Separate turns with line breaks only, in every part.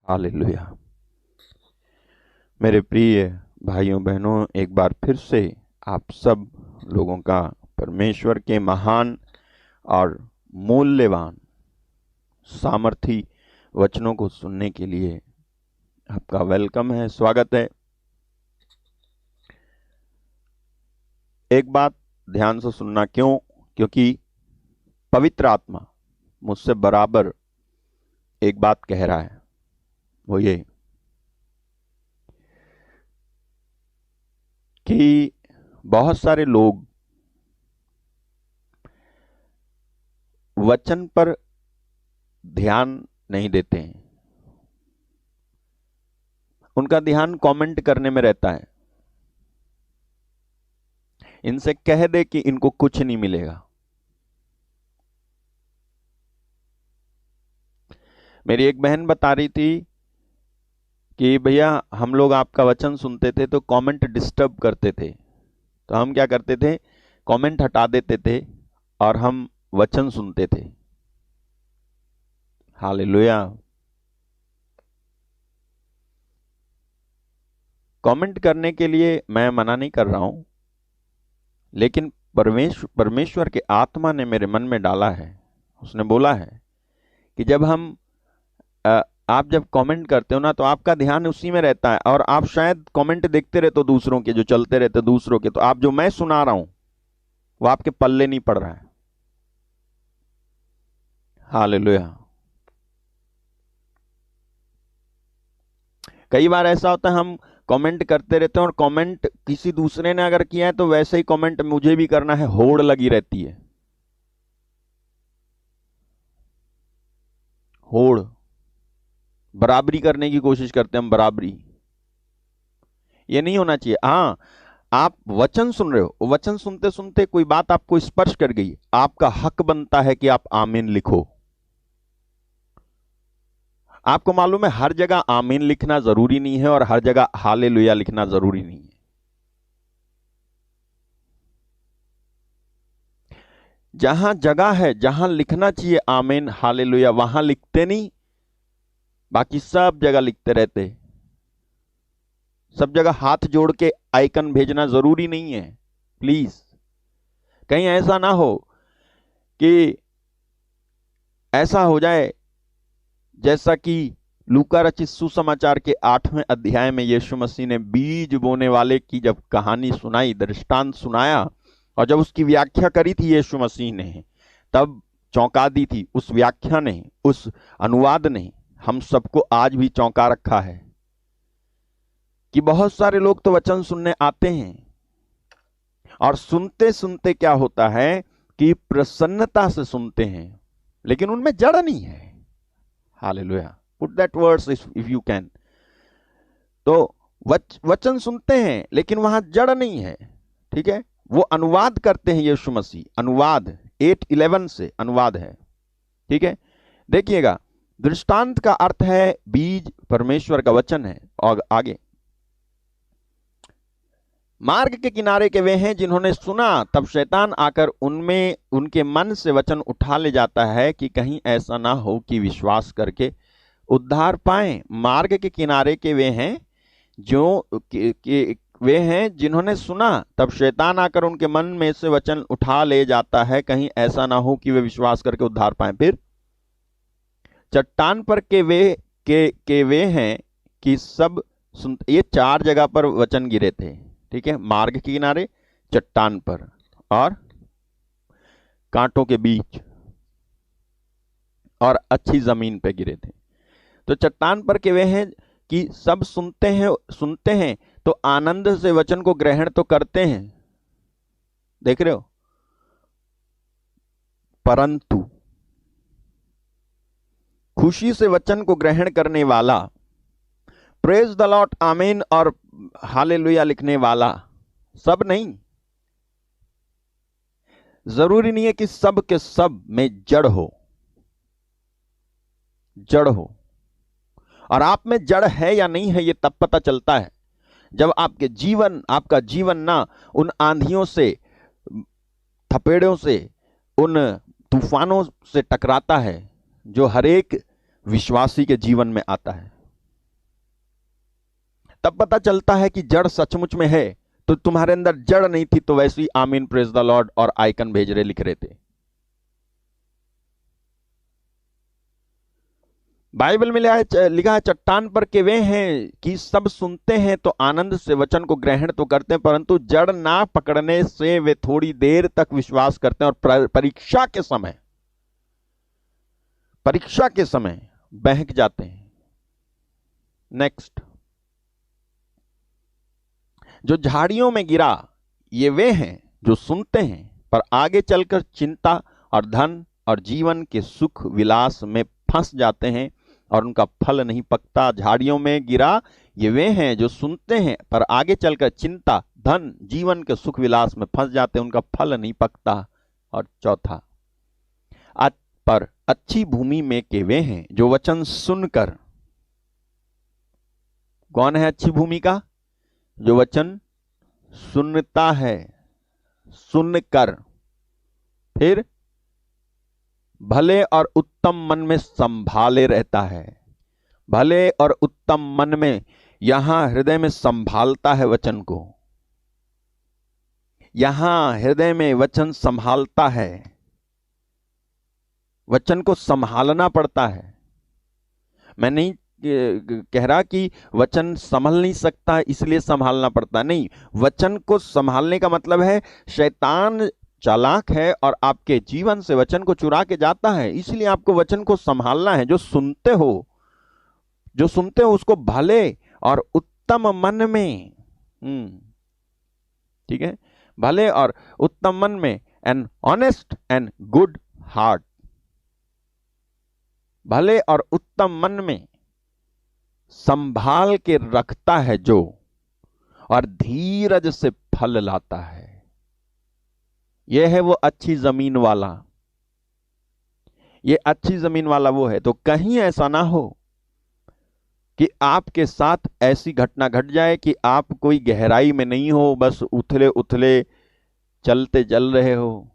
Hallelujah. मेरे प्रिय भाइयों बहनों, एक बार फिर से आप सब लोगों का परमेश्वर के महान और मूल्यवान सामर्थी वचनों को सुनने के लिए आपका वेलकम है, स्वागत है। एक बात ध्यान से सुनना, क्योंकि पवित्र आत्मा मुझसे बराबर एक बात कह रहा है, वो ये कि बहुत सारे लोग वचन पर ध्यान नहीं देते हैं। उनका ध्यान कमेंट करने में रहता है। इनसे कह दे कि इनको कुछ नहीं मिलेगा। मेरी एक बहन बता रही थी कि भैया हम लोग आपका वचन सुनते थे तो कमेंट डिस्टर्ब करते थे, तो हम क्या करते थे, कमेंट हटा देते थे और हम वचन सुनते थे। हालेलुया। कमेंट करने के लिए मैं मना नहीं कर रहा हूं, लेकिन परमेश्वर के आत्मा ने मेरे मन में डाला है। उसने बोला है कि जब आप जब कमेंट करते हो ना, तो आपका ध्यान उसी में रहता है और आप शायद कमेंट देखते रहते हो दूसरों के, जो चलते रहते दूसरों के, तो आप जो मैं सुना रहा हूं वो आपके पल्ले नहीं पड़ रहा है। हालेलुया। कई बार ऐसा होता है, हम कमेंट करते रहते हैं और कमेंट किसी दूसरे ने अगर किया है तो वैसे ही कमेंट मुझे भी करना है, होड़ लगी रहती है। होड़, बराबरी करने की कोशिश करते हैं हम, बराबरी। ये नहीं होना चाहिए। हाँ, आप वचन सुन रहे हो, वचन सुनते सुनते कोई बात आपको स्पर्श कर गई, आपका हक बनता है कि आप आमीन लिखो। आपको मालूम है हर जगह आमीन लिखना जरूरी नहीं है और हर जगह हालेलुया लिखना जरूरी नहीं है। जहां जगह है जहां लिखना चाहिए आमीन हालेलुया, वहां लिखते नहीं, बाकी सब जगह लिखते रहते। सब जगह हाथ जोड़ के आइकन भेजना जरूरी नहीं है। प्लीज, कहीं ऐसा ना हो कि ऐसा हो जाए जैसा कि लूका रचित सुसमाचार के 8वें अध्याय में यीशु मसीह ने बीज बोने वाले की जब कहानी सुनाई, दृष्टांत सुनाया, और जब उसकी व्याख्या करी थी यीशु मसीह ने, तब चौंका दी थी उस व्याख्या ने, उस अनुवाद ने हम सबको आज भी चौंका रखा है कि बहुत सारे लोग तो वचन सुनने आते हैं और सुनते सुनते क्या होता है कि प्रसन्नता से सुनते हैं, लेकिन उनमें जड़ नहीं है। Hallelujah. Put that words if you can. तो वचन सुनते हैं लेकिन वहां जड़ नहीं है। ठीक है, वो अनुवाद करते हैं यीशु मसीह, अनुवाद 8:11 से अनुवाद है। ठीक है, देखिएगा, दृष्टांत का अर्थ है बीज, परमेश्वर का वचन है। और आगे, मार्ग के किनारे के वे हैं जिन्होंने सुना, तब शैतान आकर उनमें उनके मन से वचन उठा ले जाता है कि कहीं ऐसा ना हो कि विश्वास करके उद्धार पाएं। मार्ग के किनारे के वे हैं वे हैं जिन्होंने सुना, तब शैतान आकर उनके मन में से वचन उठा ले जाता है, कहीं ऐसा ना हो कि वे विश्वास करके उद्धार पाएं। फिर चट्टान पर के वे हैं कि सब सुन। ये 4 जगह पर वचन गिरे थे। ठीक है, मार्ग के किनारे, चट्टान पर और कांटों के बीच और अच्छी जमीन पे गिरे थे। तो चट्टान पर के वे हैं कि सब सुनते हैं तो आनंद से वचन को ग्रहण तो करते हैं, देख रहे हो, परंतु खुशी से वचन को ग्रहण करने वाला, प्रेज द लॉर्ड आमीन और हालेलुया लिखने वाला सब नहीं। जरूरी नहीं है कि सब के सब में जड़ हो, और आप में जड़ है या नहीं है ये तब पता चलता है जब आपका जीवन ना उन आंधियों से, थपेड़ों से, उन तूफानों से टकराता है जो हर एक विश्वासी के जीवन में आता है। तब पता चलता है कि जड़ सचमुच में है। तो तुम्हारे अंदर जड़ नहीं थी तो वैसे ही आमीन प्रेज द लॉर्ड और आइकन भेज रहे लिख रहे थे। बाइबल में लिखा है चट्टान पर के वे हैं कि सब सुनते हैं तो आनंद से वचन को ग्रहण तो करते हैं, परंतु जड़ ना पकड़ने से वे थोड़ी देर तक विश्वास करते हैं और परीक्षा के समय बहक जाते हैं। नेक्स्ट, जो झाड़ियों में गिरा ये वे हैं जो सुनते हैं पर आगे चलकर चिंता और धन और जीवन के सुख विलास में फंस जाते हैं और उनका फल नहीं पकता। झाड़ियों में गिरा ये वे हैं जो सुनते हैं पर आगे चलकर चिंता धन जीवन के सुख विलास में फंस जाते हैं, उनका फल नहीं पकता। और चौथा, पर अच्छी भूमि में के वे हैं जो वचन सुनकर, कौन है अच्छी भूमि का? जो वचन सुनता है, सुनकर फिर भले और उत्तम मन में संभाले रहता है। भले और उत्तम मन में, यहां हृदय में संभालता है वचन को, यहां हृदय में वचन संभालता है। वचन को संभालना पड़ता है। मैं नहीं कह रहा कि वचन संभल नहीं सकता इसलिए संभालना पड़ता, नहीं। वचन को संभालने का मतलब है शैतान चालाक है और आपके जीवन से वचन को चुरा के जाता है, इसलिए आपको वचन को संभालना है। जो सुनते हो उसको भले और उत्तम मन में, ठीक है, भले और उत्तम मन में, an honest and good heart, भले और उत्तम मन में संभाल के रखता है जो, और धीरज से फल लाता है। यह है वो अच्छी जमीन वाला। ये अच्छी जमीन वाला वो है। तो कहीं ऐसा ना हो कि आपके साथ ऐसी घटना घट जाए कि आप कोई गहराई में नहीं हो, बस उथले उथले चलते चल रहे हो।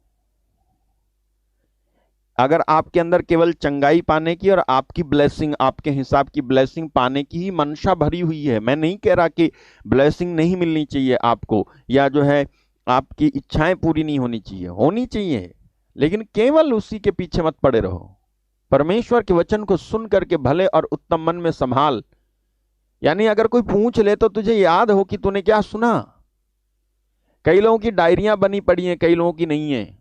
अगर आपके अंदर केवल चंगाई पाने की और आपकी ब्लेसिंग, आपके हिसाब की ब्लेसिंग पाने की ही मंशा भरी हुई है, मैं नहीं कह रहा कि ब्लेसिंग नहीं मिलनी चाहिए आपको, या जो है आपकी इच्छाएं पूरी नहीं होनी चाहिए, होनी चाहिए, लेकिन केवल उसी के पीछे मत पड़े रहो। परमेश्वर के वचन को सुन करके भले और उत्तम मन में संभाल। यानी अगर कोई पूछ ले तो तुझे याद हो कि तूने क्या सुना। कई लोगों की डायरियां बनी पड़ी हैं, कई लोगों की नहीं है।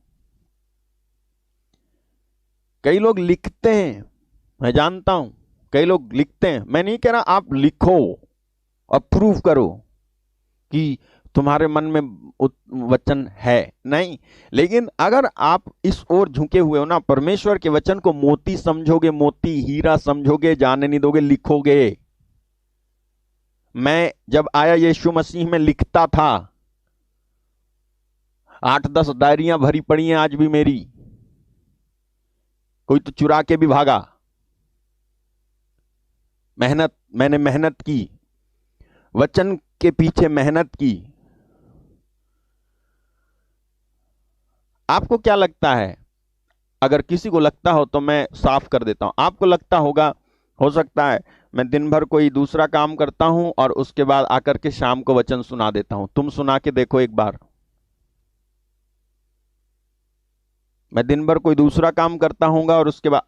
कई लोग लिखते हैं, मैं जानता हूं, कई लोग लिखते हैं। मैं नहीं कह रहा आप लिखो और प्रूव करो कि तुम्हारे मन में वचन है, नहीं। लेकिन अगर आप इस ओर झुके हुए हो ना, परमेश्वर के वचन को मोती समझोगे, मोती हीरा समझोगे, जाने नहीं दोगे, लिखोगे। मैं जब आया यीशु मसीह में लिखता था, 8-10 डायरियां भरी पड़ी हैं आज भी मेरी। कोई तो चुरा के भी भागा। मैंने मेहनत की, वचन के पीछे मेहनत की। आपको क्या लगता है? अगर किसी को लगता हो तो मैं साफ कर देता हूं। आपको लगता होगा, हो सकता है मैं दिन भर कोई दूसरा काम करता हूं और उसके बाद आकर के शाम को वचन सुना देता हूं। तुम सुना के देखो एक बार। मैं दिन भर कोई दूसरा काम करता हूंगा और उसके बाद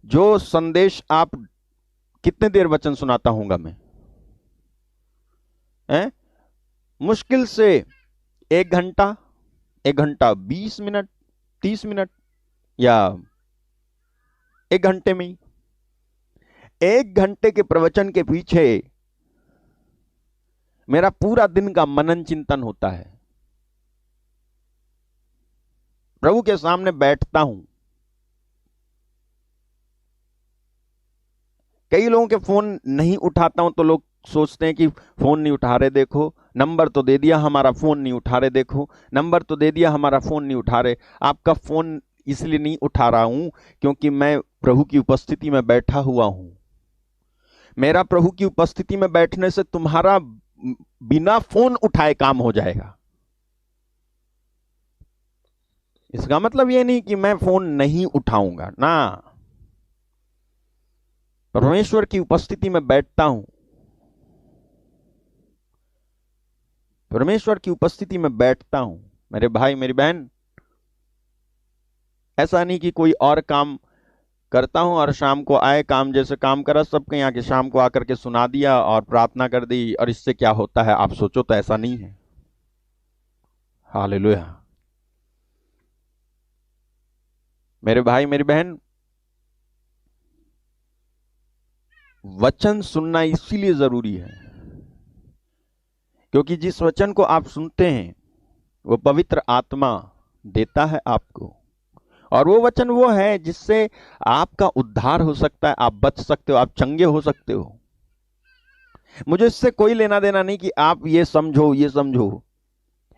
जो संदेश, आप कितने देर वचन सुनाता हूंगा मैं? मुश्किल से 1 घंटा, 1 घंटा 20 मिनट, 30 मिनट, या 1 घंटे में ही। 1 घंटे के प्रवचन के पीछे मेरा पूरा दिन का मनन चिंतन होता है। प्रभु के सामने बैठता हूं। कई लोगों के फोन नहीं उठाता हूं तो लोग सोचते हैं कि फोन नहीं उठा रहे, देखो नंबर तो दे दिया हमारा, फोन नहीं उठा रहे, देखो नंबर तो दे दिया हमारा, फोन नहीं उठा रहे। आपका फोन इसलिए नहीं उठा रहा हूं क्योंकि मैं प्रभु की उपस्थिति में बैठा हुआ हूं। मेरा प्रभु की उपस्थिति में बैठने से तुम्हारा बिना फोन उठाए काम हो जाएगा। इसका मतलब यह नहीं कि मैं फोन नहीं उठाऊंगा ना। परमेश्वर की उपस्थिति में बैठता हूं, परमेश्वर की उपस्थिति में बैठता हूं, मेरे भाई मेरी बहन, ऐसा नहीं कि कोई और काम करता हूं और शाम को आए, काम जैसे काम करा सबके यहाँ के, शाम को आकर के सुना दिया और प्रार्थना कर दी और इससे क्या होता है आप सोचो, तो ऐसा नहीं है। हालेलुया। मेरे भाई मेरी बहन, वचन सुनना इसीलिए जरूरी है क्योंकि जिस वचन को आप सुनते हैं वो पवित्र आत्मा देता है आपको, और वो वचन वो है जिससे आपका उद्धार हो सकता है, आप बच सकते हो, आप चंगे हो सकते हो। मुझे इससे कोई लेना देना नहीं कि आप ये समझो ये समझो।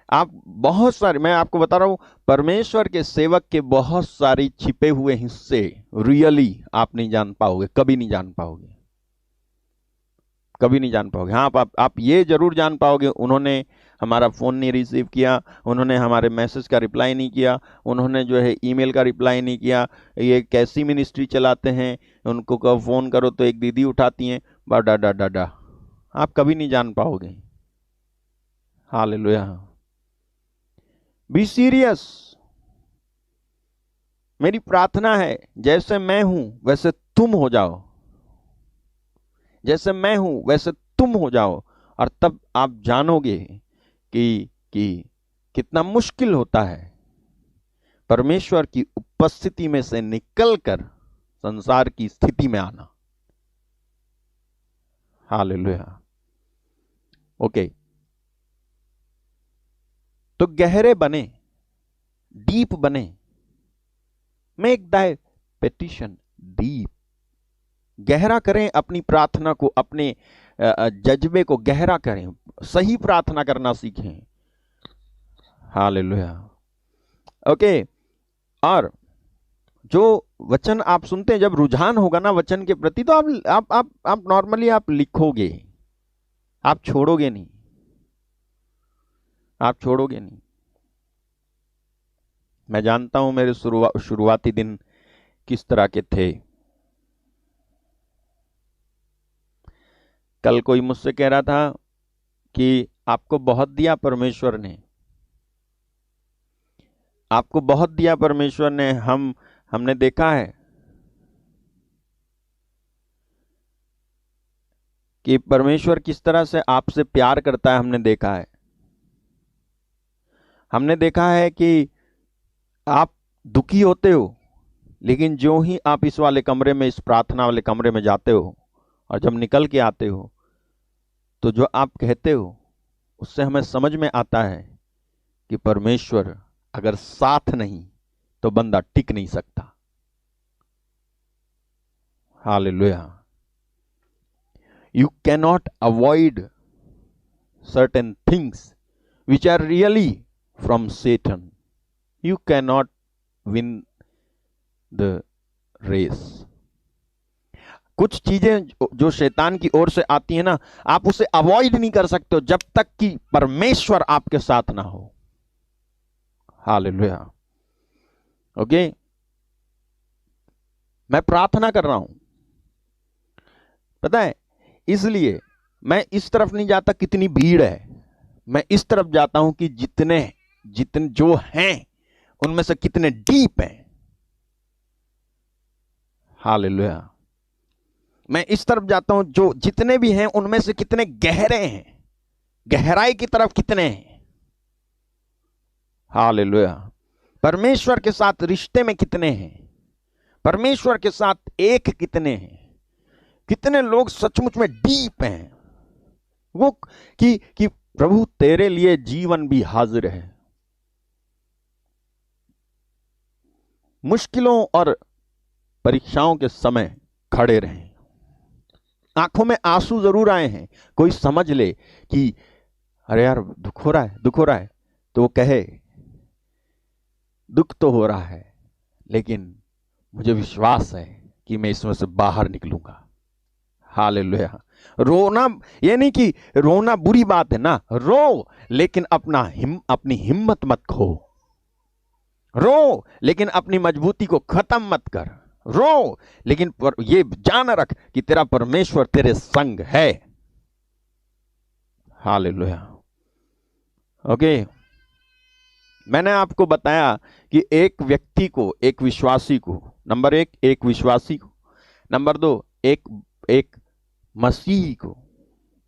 आप बहुत सारे, मैं आपको बता रहा हूं, परमेश्वर के सेवक के बहुत सारी छिपे हुए हिस्से रियली आप नहीं जान पाओगे, कभी नहीं जान पाओगे, कभी नहीं जान पाओगे। हाँ, आप ये जरूर जान पाओगे, उन्होंने हमारा फ़ोन नहीं रिसीव किया, उन्होंने हमारे मैसेज का रिप्लाई नहीं किया, उन्होंने जो है ईमेल का रिप्लाई नहीं किया, ये कैसी मिनिस्ट्री चलाते हैं, उनको कब फ़ोन करो तो एक दीदी उठाती हैं, बा डा डा डा डा। आप कभी नहीं जान पाओगे। हालेलुया। Be serious. मेरी प्रार्थना है जैसे मैं हूं वैसे तुम हो जाओ, जैसे मैं हूं वैसे तुम हो जाओ, और तब आप जानोगे कि कितना मुश्किल होता है परमेश्वर की उपस्थिति में से निकलकर संसार की स्थिति में आना। हालेलुया। ओके, तो गहरे बने, डीप बने, मेक दाई पेटिशन डीप। गहरा करें अपनी प्रार्थना को, अपने जज्बे को गहरा करें, सही प्रार्थना करना सीखें। हालेलुया। ओके, और जो वचन आप सुनते हैं, जब रुझान होगा ना वचन के प्रति, तो आप नॉर्मली आप लिखोगे, आप छोड़ोगे नहीं, आप छोड़ोगे नहीं। मैं जानता हूं मेरे शुरुआती दिन किस तरह के थे। कल कोई मुझसे कह रहा था कि आपको बहुत दिया परमेश्वर ने, आपको बहुत दिया परमेश्वर ने, हमने देखा है कि परमेश्वर किस तरह से आपसे प्यार करता है, हमने देखा है, हमने देखा है कि आप दुखी होते हो, लेकिन जो ही आप इस वाले कमरे में, इस प्रार्थना वाले कमरे में जाते हो और जब निकल के आते हो, तो जो आप कहते हो उससे हमें समझ में आता है कि परमेश्वर अगर साथ नहीं तो बंदा टिक नहीं सकता। Hallelujah. You cannot avoid certain things which are really from Satan. You cannot win the race. कुछ चीजें जो शैतान की ओर से आती है ना, आप उसे अवॉइड नहीं कर सकते हो जब तक कि परमेश्वर आपके साथ ना हो। हालेलुया। ओके, मैं प्रार्थना कर रहा हूं, पता है, इसलिए मैं इस तरफ नहीं जाता कितनी भीड़ है, मैं इस तरफ जाता हूं कि जितने जो हैं उनमें से कितने डीप हैं। हालेलुया। मैं इस तरफ जाता हूं, जो जितने भी हैं उनमें से कितने गहरे हैं, गहराई की तरफ कितने हैं। हालेलुया। परमेश्वर के साथ रिश्ते में कितने हैं, परमेश्वर के साथ एक कितने हैं, कितने लोग सचमुच में डीप हैं, वो कि प्रभु तेरे लिए जीवन भी हाजिर है। मुश्किलों और परीक्षाओं के समय खड़े रहें। आंखों में आंसू जरूर आए हैं, कोई समझ ले कि अरे यार दुख हो रहा है, दुख हो रहा है, तो वो कहे दुख तो हो रहा है, लेकिन मुझे विश्वास है कि मैं इसमें से बाहर निकलूंगा। हालेलुया। रोना, ये नहीं कि रोना बुरी बात है ना, रो, लेकिन अपनी हिम्मत मत खो। रो, लेकिन अपनी मजबूती को खत्म मत कर। रो, लेकिन ये जान रख कि तेरा परमेश्वर तेरे संग है। हालेलुया। ओके, मैंने आपको बताया कि एक व्यक्ति को, एक विश्वासी को, नंबर एक विश्वासी को, नंबर 2 एक मसीही को,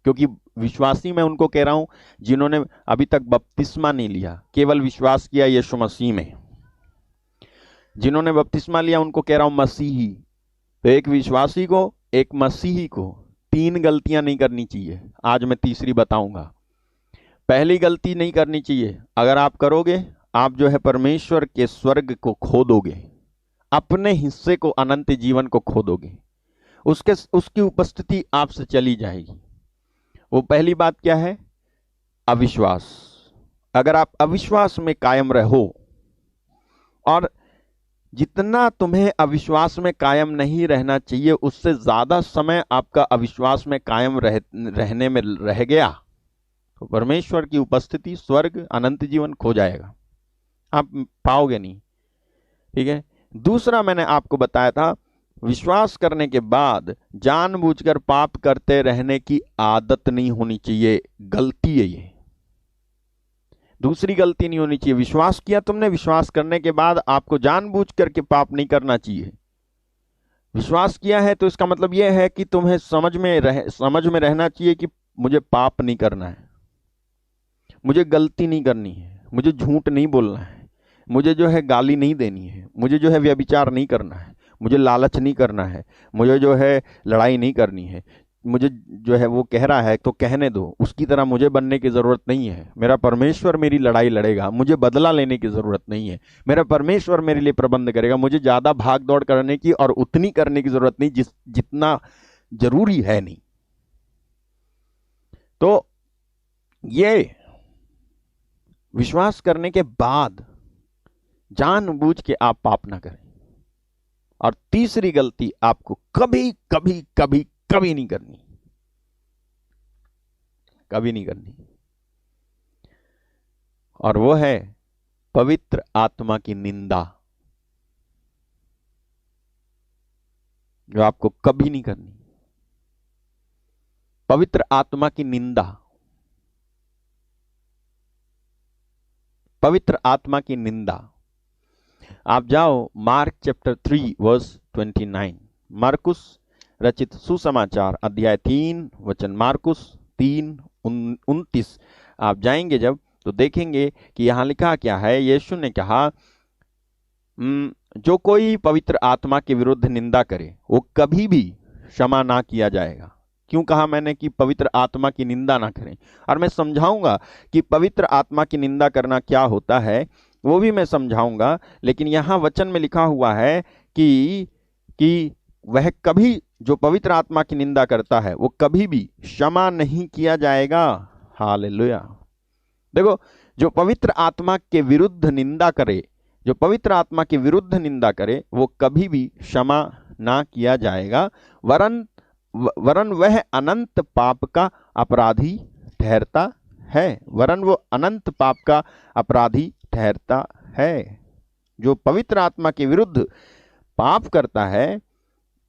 क्योंकि विश्वासी मैं उनको कह रहा हूं जिन्होंने अभी तक बपतिस्मा नहीं लिया, केवल विश्वास किया यीशु मसीह में। जिन्होंने बपतिस्मा लिया उनको कह रहा हूं मसीही। तो एक विश्वासी को, एक मसीही को 3 गलतियां नहीं करनी चाहिए। आज मैं तीसरी बताऊंगा। पहली गलती नहीं करनी चाहिए, अगर आप करोगे आप जो है परमेश्वर के स्वर्ग को खो दोगे, अपने हिस्से को, अनंत जीवन को खो दोगे, उसकी उपस्थिति आपसे चली जाएगी। वो पहली बात क्या है? अविश्वास। अगर आप अविश्वास में कायम रहो, और जितना तुम्हें अविश्वास में कायम नहीं रहना चाहिए उससे ज्यादा समय आपका अविश्वास में कायम रहने में रह गया, तो परमेश्वर की उपस्थिति, स्वर्ग, अनंत जीवन खो जाएगा, आप पाओगे नहीं। ठीक है। दूसरा मैंने आपको बताया था, विश्वास करने के बाद जानबूझकर पाप करते रहने की आदत नहीं होनी चाहिए। गलती है ये, दूसरी गलती नहीं होनी चाहिए। विश्वास किया तुमने, विश्वास करने के बाद आपको जानबूझ करके पाप नहीं करना चाहिए। विश्वास किया है तो इसका मतलब यह है कि तुम्हें समझ में रहना चाहिए कि मुझे पाप नहीं करना है, मुझे गलती नहीं करनी है, मुझे झूठ नहीं बोलना है, मुझे जो है गाली नहीं देनी है, मुझे जो है व्यभिचार नहीं करना है, मुझे लालच नहीं करना है, मुझे जो है लड़ाई नहीं करनी है। मुझे जो है वो कह रहा है तो कहने दो, उसकी तरह मुझे बनने की जरूरत नहीं है। मेरा परमेश्वर मेरी लड़ाई लड़ेगा, मुझे बदला लेने की जरूरत नहीं है। मेरा परमेश्वर मेरे लिए प्रबंध करेगा, मुझे ज्यादा भाग दौड़ करने की और उतनी करने की जरूरत नहीं जितना जरूरी है नहीं। तो ये विश्वास करने के बाद जानबूझ के आप पाप ना करें। और तीसरी गलती आपको कभी कभी कभी कभी नहीं करनी, कभी नहीं करनी, और वो है पवित्र आत्मा की निंदा, जो आपको कभी नहीं करनी। पवित्र आत्मा की निंदा, पवित्र आत्मा की निंदा। आप जाओ मार्क चैप्टर 3 वर्स 29, मार्कुस रचित सुसमाचार अध्याय 3 वचन मार्कुस 3:29। आप जाएंगे जब तो देखेंगे कि यहां लिखा क्या है। यीशु ने कहा, जो कोई पवित्र आत्मा के विरुद्ध निंदा करे वो कभी भी क्षमा ना किया जाएगा। क्यों कहा मैंने कि पवित्र आत्मा की निंदा ना करें, और मैं समझाऊंगा कि पवित्र आत्मा की निंदा करना क्या होता है, वो भी मैं समझाऊंगा। लेकिन यहां वचन में लिखा हुआ है कि वह कभी, जो पवित्र आत्मा की निंदा करता है वो कभी भी क्षमा नहीं किया जाएगा। हालेलुया। देखो, जो पवित्र आत्मा के विरुद्ध निंदा करे, जो पवित्र आत्मा के विरुद्ध निंदा करे वो कभी भी क्षमा ना किया जाएगा, वरन वह अनंत पाप का अपराधी ठहरता है। वरन वो अनंत पाप का अपराधी ठहरता है। जो पवित्र आत्मा के विरुद्ध पाप करता है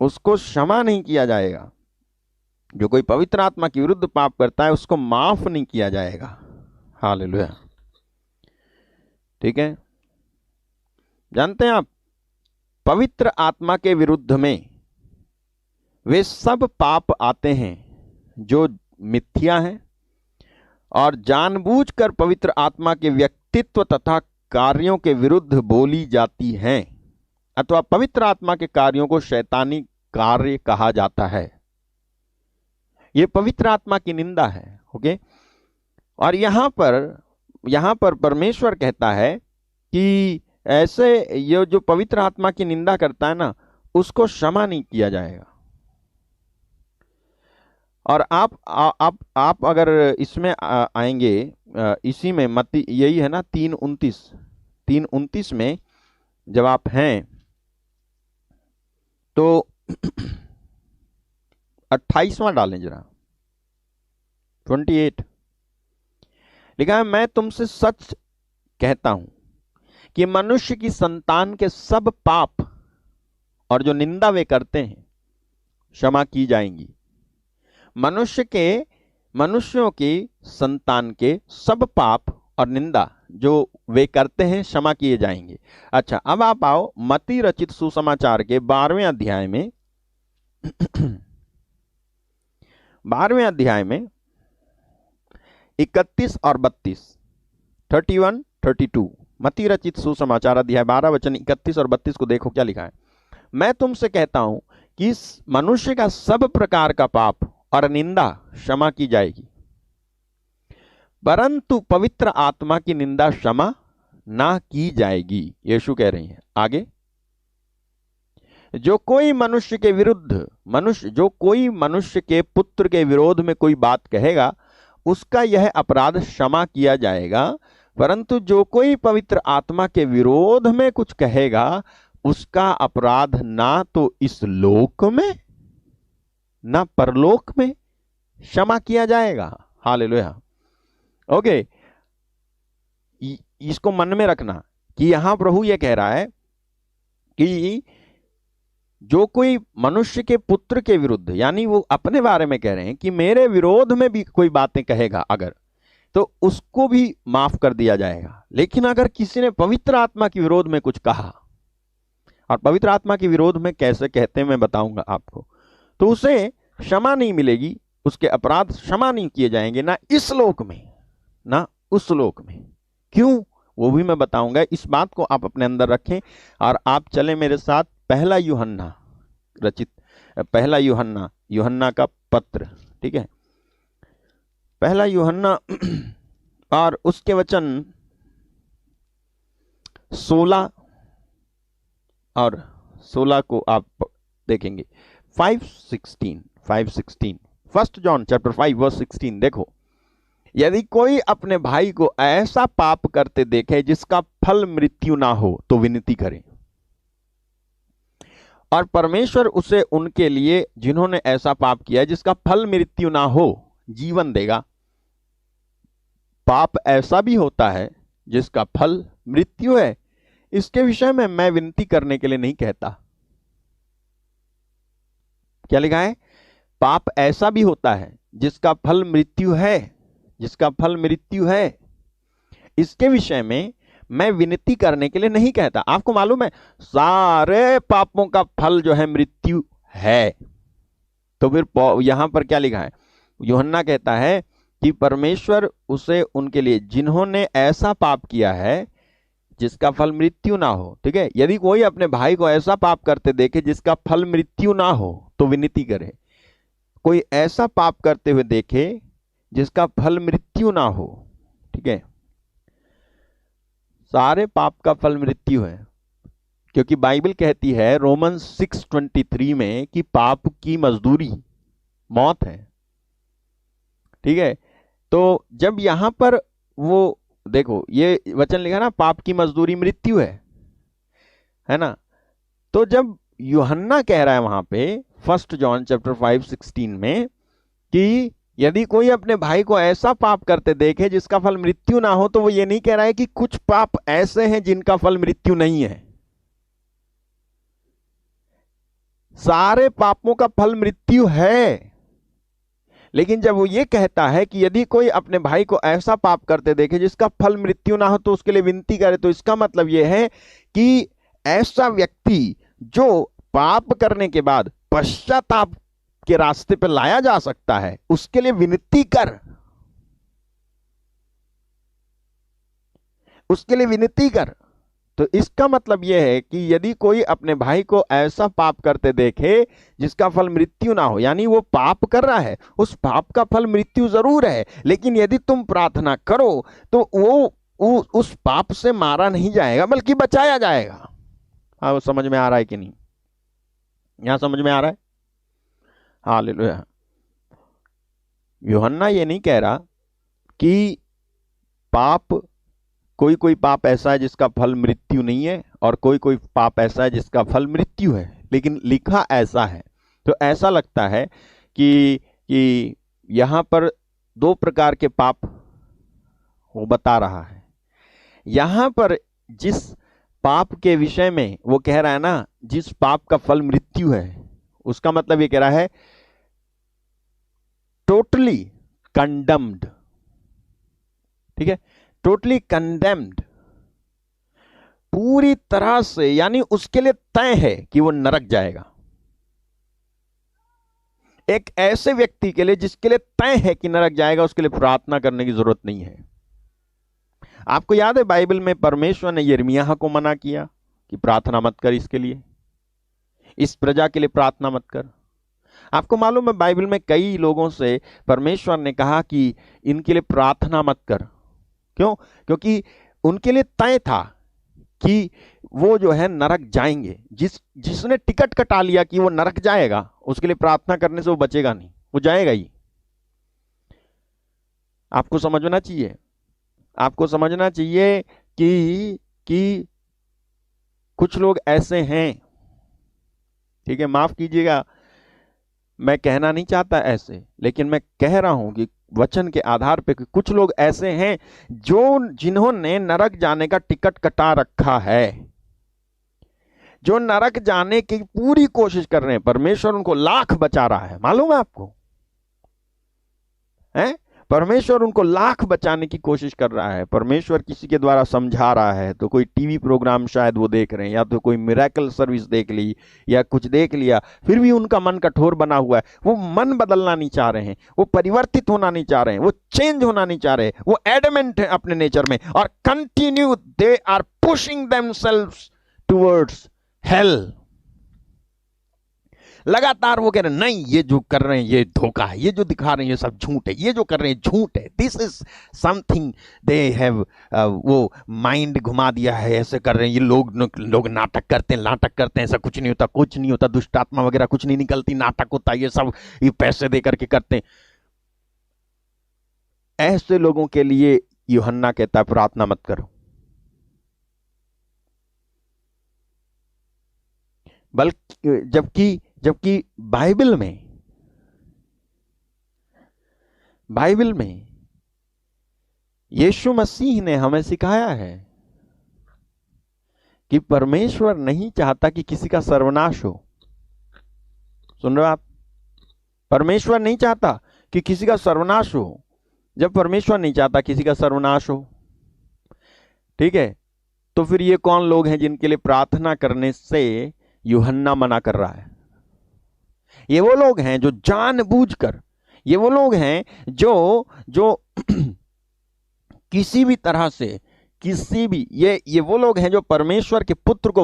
उसको क्षमा नहीं किया जाएगा। जो कोई पवित्र आत्मा के विरुद्ध पाप करता है उसको माफ नहीं किया जाएगा। हालेलुया। ठीक है। जानते हैं आप, पवित्र आत्मा के विरुद्ध में वे सब पाप आते हैं जो मिथ्या हैं और जानबूझकर पवित्र आत्मा के व्यक्तित्व तथा कार्यों के विरुद्ध बोली जाती हैं, अथवा पवित्र आत्मा के कार्यों को शैतानी कार्य कहा जाता है। यह पवित्र आत्मा की निंदा है। ओके। और यहां पर परमेश्वर कहता है कि ऐसे ये जो पवित्र आत्मा की निंदा करता है ना, उसको क्षमा नहीं किया जाएगा। और आप अगर इसमें आएंगे, इसी में मत्ती यही है ना 3:29 में जब आप हैं तो 28वां डालें जरा, 28 लिखा है, मैं तुमसे सच कहता हूं कि मनुष्य की संतान के सब पाप और जो निंदा वे करते हैं क्षमा की जाएंगी। मनुष्यों की संतान के सब पाप और निंदा जो वे करते हैं क्षमा किए जाएंगे। अच्छा, अब आप आओ मत्ती रचित सुसमाचार के 12वें अध्याय में 12वें अध्याय में 31 और 32, 31, 32। मत्ती रचित सुसमाचार अध्याय 12 वचन 31 और 32 को देखो क्या लिखा है। मैं तुमसे कहता हूं कि इस मनुष्य का सब प्रकार का पाप और निंदा क्षमा की जाएगी, परंतु पवित्र आत्मा की निंदा क्षमा ना की जाएगी। यीशु कह रही हैं आगे, जो कोई मनुष्य के पुत्र के विरोध में कोई बात कहेगा, उसका यह अपराध क्षमा किया जाएगा, परंतु जो कोई पवित्र आत्मा के विरोध में कुछ कहेगा, उसका अपराध ना तो इस लोक में ना परलोक में क्षमा किया जाएगा। हालेलुया। ओके, इसको मन में रखना कि यहां प्रभु यह कह रहा है कि जो कोई मनुष्य के पुत्र के विरुद्ध, यानी वो अपने बारे में कह रहे हैं कि मेरे विरोध में भी कोई बातें कहेगा अगर, तो उसको भी माफ कर दिया जाएगा। लेकिन अगर किसी ने पवित्र आत्मा के विरोध में कुछ कहा, और पवित्र आत्मा के विरोध में कैसे कहते हैं मैं बताऊंगा आपको, तो उसे क्षमा नहीं मिलेगी, उसके अपराध क्षमा नहीं किए जाएंगे, ना इस लोक में ना उस लोक में। क्यों, वो भी मैं बताऊंगा। इस बात को आप अपने अंदर रखें और आप चले मेरे साथ पहला यूहन्ना रचित, पहला यूहन्ना का पत्र, ठीक है, पहला यूहन्ना और उसके वचन 16 और 16 को आप देखेंगे। 5:16 फर्स्ट जॉन चैप्टर 5 वर्स 16 देखो, यदि कोई अपने भाई को ऐसा पाप करते देखे जिसका फल मृत्यु ना हो, तो विनती करे, और परमेश्वर उसे उनके लिए जिन्होंने ऐसा पाप किया जिसका फल मृत्यु ना हो जीवन देगा। पाप ऐसा भी होता है जिसका फल मृत्यु है, इसके विषय में मैं विनती करने के लिए नहीं कहता। क्या लिखा है? पाप ऐसा भी होता है जिसका फल मृत्यु है, जिसका फल मृत्यु है, इसके विषय में मैं विनती करने के लिए नहीं कहता। आपको मालूम है सारे पापों का फल जो है मृत्यु है। तो फिर यहां पर क्या लिखा है? यूहन्ना कहता है कि परमेश्वर उसे उनके लिए जिन्होंने ऐसा पाप किया है जिसका फल मृत्यु ना हो, ठीक है, यदि कोई अपने भाई को ऐसा पाप करते देखे जिसका फल मृत्यु ना हो तो विनती करे। कोई ऐसा पाप करते हुए देखे जिसका फल मृत्यु ना हो, ठीक है, सारे पाप का फल मृत्यु है, क्योंकि बाइबल कहती है रोमन्स 6:23 में कि पाप की मजदूरी मौत है, ठीक है। तो जब यहां पर वो देखो ये वचन लिखा ना, पाप की मजदूरी मृत्यु है ना। तो जब यूहन्ना कह रहा है वहां पे फर्स्ट जॉन चैप्टर 5:16 में कि यदि कोई अपने भाई को ऐसा पाप करते देखे जिसका फल मृत्यु ना हो, तो वो ये नहीं कह रहा है कि कुछ पाप ऐसे हैं जिनका फल मृत्यु नहीं है। सारे पापों का फल मृत्यु है। लेकिन जब वो ये कहता है कि यदि कोई अपने भाई को ऐसा पाप करते देखे जिसका फल मृत्यु ना हो तो उसके लिए विनती करे, तो इसका मतलब यह है कि ऐसा व्यक्ति जो पाप करने के बाद पश्चाताप के रास्ते पर लाया जा सकता है, उसके लिए विनती कर, उसके लिए विनती कर। तो इसका मतलब यह है कि यदि कोई अपने भाई को ऐसा पाप करते देखे जिसका फल मृत्यु ना हो, यानी वो पाप कर रहा है, उस पाप का फल मृत्यु जरूर है, लेकिन यदि तुम प्रार्थना करो तो वो उस पाप से मारा नहीं जाएगा बल्कि बचाया जाएगा। हाँ, वो समझ में आ रहा है कि नहीं? यहां समझ में आ रहा है? हालेलुया। यूहन्ना ये नहीं कह रहा कि पाप, कोई पाप ऐसा है जिसका फल मृत्यु नहीं है और कोई पाप ऐसा है जिसका फल मृत्यु है, लेकिन लिखा ऐसा है। तो ऐसा लगता है कि यहां पर दो प्रकार के पाप वो बता रहा है। यहां पर जिस पाप के विषय में वो कह रहा है ना, जिस पाप का फल मृत्यु है, उसका मतलब ये कह रहा है टोटली कंडम्ड, ठीक है, टोटली कंडेम्ड, पूरी तरह से, यानी उसके लिए तय है कि वो नरक जाएगा। एक ऐसे व्यक्ति के लिए जिसके लिए तय है कि नरक जाएगा, उसके लिए प्रार्थना करने की जरूरत नहीं है। आपको याद है बाइबल में परमेश्वर ने यिर्मयाह को मना किया कि प्रार्थना मत कर, इसके लिए, इस प्रजा के लिए प्रार्थना मत कर। आपको मालूम है बाइबल में कई लोगों से परमेश्वर ने कहा कि इनके लिए प्रार्थना मत कर। क्यों? क्योंकि उनके लिए तय था कि वो जो है नरक जाएंगे। जिसने टिकट कटा लिया कि वो नरक जाएगा, उसके लिए प्रार्थना करने से वो बचेगा नहीं, वो जाएगा ही। आपको समझना चाहिए, आपको समझना चाहिए कि कुछ लोग ऐसे हैं, ठीक है, माफ कीजिएगा, मैं कहना नहीं चाहता ऐसे, लेकिन मैं कह रहा हूं कि वचन के आधार पे कुछ लोग ऐसे हैं जिन्होंने नरक जाने का टिकट कटा रखा है, जो नरक जाने की पूरी कोशिश कर रहे हैं। परमेश्वर उनको लाख बचा रहा है, मालूम है आपको? है, परमेश्वर उनको लाख बचाने की कोशिश कर रहा है। परमेश्वर किसी के द्वारा समझा रहा है, तो कोई टीवी प्रोग्राम शायद वो देख रहे हैं, या तो कोई मिरेकल सर्विस देख ली या कुछ देख लिया, फिर भी उनका मन कठोर बना हुआ है। वो मन बदलना नहीं चाह रहे हैं, वो परिवर्तित होना नहीं चाह रहे हैं, वो चेंज होना नहीं चाह रहे, वो एडमेंट है अपने नेचर में, और continue they are pushing themselves towards hell. लगातार वो कह रहे हैं नहीं, ये जो कर रहे हैं ये धोखा है, ये जो दिखा रहे हैं ये सब झूठ है, ये जो कर रहे हैं झूठ है, this is something they have, वो माइंड घुमा दिया है, ऐसे कर रहे हैं ये लोग नाटक करते हैं, नाटक करते हैं, ऐसा कुछ नहीं होता, कुछ नहीं होता, दुष्ट आत्मा वगैरह कुछ नहीं निकलती, नाटक होता है, ये सब ये पैसे दे करके करते हैं। ऐसे लोगों के लिए यूहन्ना कहता है प्रार्थना मत करो, बल्कि जबकि बाइबल में यीशु मसीह ने हमें सिखाया है कि परमेश्वर नहीं चाहता कि किसी का सर्वनाश हो। सुन रहे हो आप? परमेश्वर नहीं चाहता कि किसी का सर्वनाश हो। जब परमेश्वर नहीं चाहता किसी का सर्वनाश हो, ठीक है, तो फिर ये कौन लोग हैं जिनके लिए प्रार्थना करने से यूहन्ना मना कर रहा है? ये वो लोग हैं जो जानबूझकर, ये वो लोग हैं जो किसी भी तरह से, ये वो लोग हैं जो परमेश्वर के पुत्र का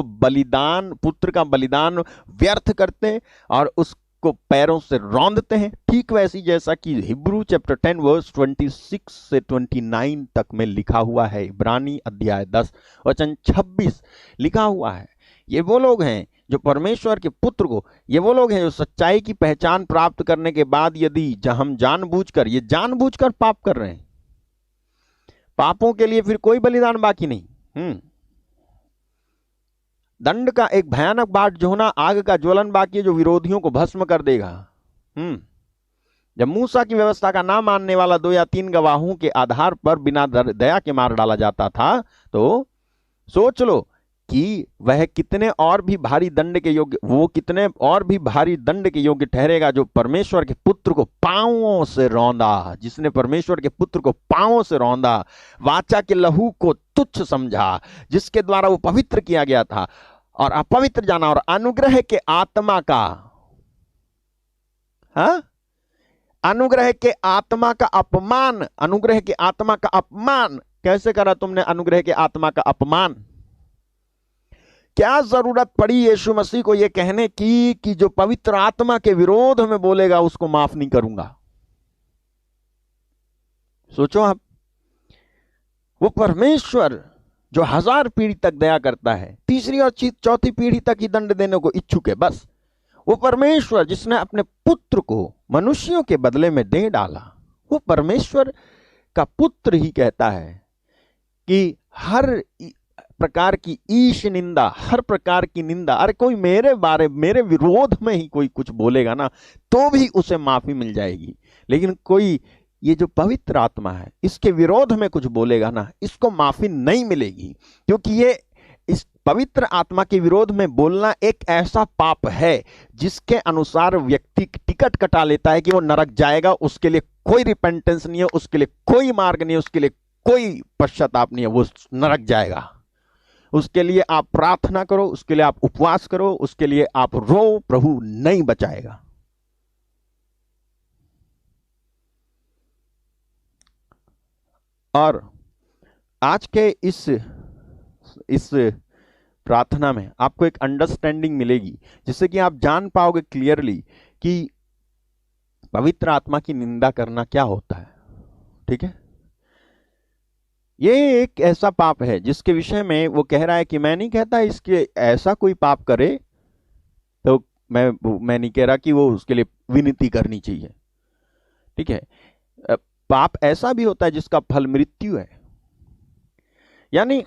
बलिदान व्यर्थ करते और उसको पैरों से रौंदते हैं। ठीक वैसी जैसा कि हिब्रू चैप्टर 10 वर्स 26 से 29 तक में लिखा हुआ है, इब्रानी अध्याय 10 वचन 26 लिखा हुआ है। ये वो लोग हैं जो परमेश्वर के पुत्र को, ये वो लोग हैं जो सच्चाई की पहचान प्राप्त करने के बाद यदि हम जानबूझकर पाप कर रहे हैं, पापों के लिए फिर कोई बलिदान बाकी नहीं। दंड का एक भयानक बाट जो होना, आग का ज्वलन बाकी है जो विरोधियों को भस्म कर देगा। जब मूसा की व्यवस्था का ना मानने वाला 2 या 3 गवाहों के आधार पर बिना दया के मार डाला जाता था, तो सोच लो कि वह कितने और भी भारी दंड के योग्य ठहरेगा जो परमेश्वर के पुत्र को पांवों से रौंदा, जिसने परमेश्वर के पुत्र को पांवों से रौंदा, वाचा के लहू को तुच्छ समझा, जिसके द्वारा वो पवित्र किया गया था और अपवित्र जाना, और अनुग्रह के आत्मा का अपमान कैसे करा तुमने? अनुग्रह के आत्मा का अपमान। क्या जरूरत पड़ी यीशु मसीह को यह कहने की कि जो पवित्र आत्मा के विरोध में बोलेगा उसको माफ नहीं करूंगा? सोचो आप, वो परमेश्वर जो 1000 पीढ़ी तक दया करता है, 3री और 4थी पीढ़ी तक ही दंड देने को इच्छुक है, बस वो परमेश्वर जिसने अपने पुत्र को मनुष्यों के बदले में दे डाला, वो परमेश्वर का पुत्र ही कहता है कि हर प्रकार की ईश निंदा, हर प्रकार की निंदा, अरे कोई मेरे विरोध में ही कोई कुछ बोलेगा ना, तो भी उसे माफी मिल जाएगी, लेकिन कोई ये जो पवित्र आत्मा है इसके विरोध में कुछ बोलेगा ना, इसको माफी नहीं मिलेगी। क्योंकि ये इस पवित्र आत्मा के विरोध में बोलना एक ऐसा पाप है जिसके अनुसार व्यक्ति टिकट कटा लेता है कि वो नरक जाएगा, उसके लिए कोई रिपेंटेंस नहीं है, उसके लिए कोई मार्ग नहीं है, उसके लिए कोई पश्चाताप नहीं है, वो नरक जाएगा। उसके लिए आप प्रार्थना करो, उसके लिए आप उपवास करो, उसके लिए आप रो, प्रभु नहीं बचाएगा। और आज के इस प्रार्थना में आपको एक अंडरस्टैंडिंग मिलेगी, जिससे कि आप जान पाओगे क्लियरली कि पवित्र आत्मा की निंदा करना क्या होता है। ठीक है, ये एक ऐसा पाप है जिसके विषय में वो कह रहा है कि मैं नहीं कहता इसके ऐसा कोई पाप करे, तो मैं नहीं कह रहा कि वो उसके लिए विनती करनी चाहिए। ठीक है, पाप ऐसा भी होता है जिसका फल मृत्यु है, यानी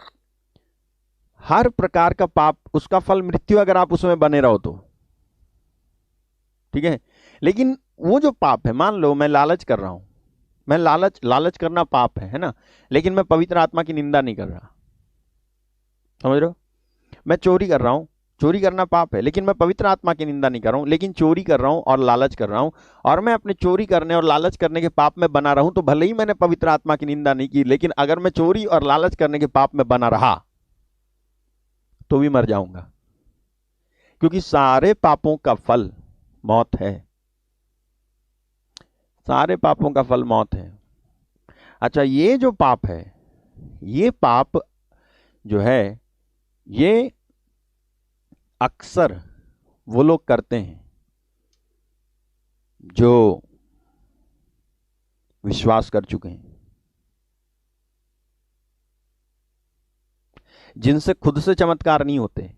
हर प्रकार का पाप उसका फल मृत्यु, अगर आप उसमें बने रहो तो। ठीक है, लेकिन वो जो पाप है, मान लो मैं लालच कर रहा हूं, मैं लालच करना पाप है ना, लेकिन मैं पवित्र आत्मा की निंदा नहीं कर रहा। समझ रहे हो? मैं चोरी कर रहा हूं, चोरी करना पाप है, लेकिन मैं पवित्र आत्मा की निंदा नहीं कर रहा हूं, लेकिन चोरी कर रहा हूं और लालच कर रहा हूं, और मैं अपने चोरी करने और लालच करने के पाप में बना रहूं, तो भले ही मैंने पवित्र आत्मा की निंदा नहीं की, लेकिन अगर मैं चोरी और लालच करने के पाप में बना रहा तो भी मर जाऊंगा, क्योंकि सारे पापों का फल मौत है। सारे पापों का फल मौत है। अच्छा, ये जो पाप है, ये पाप जो है, ये अक्सर वो लोग करते हैं जो विश्वास कर चुके हैं, जिनसे खुद से चमत्कार नहीं होते,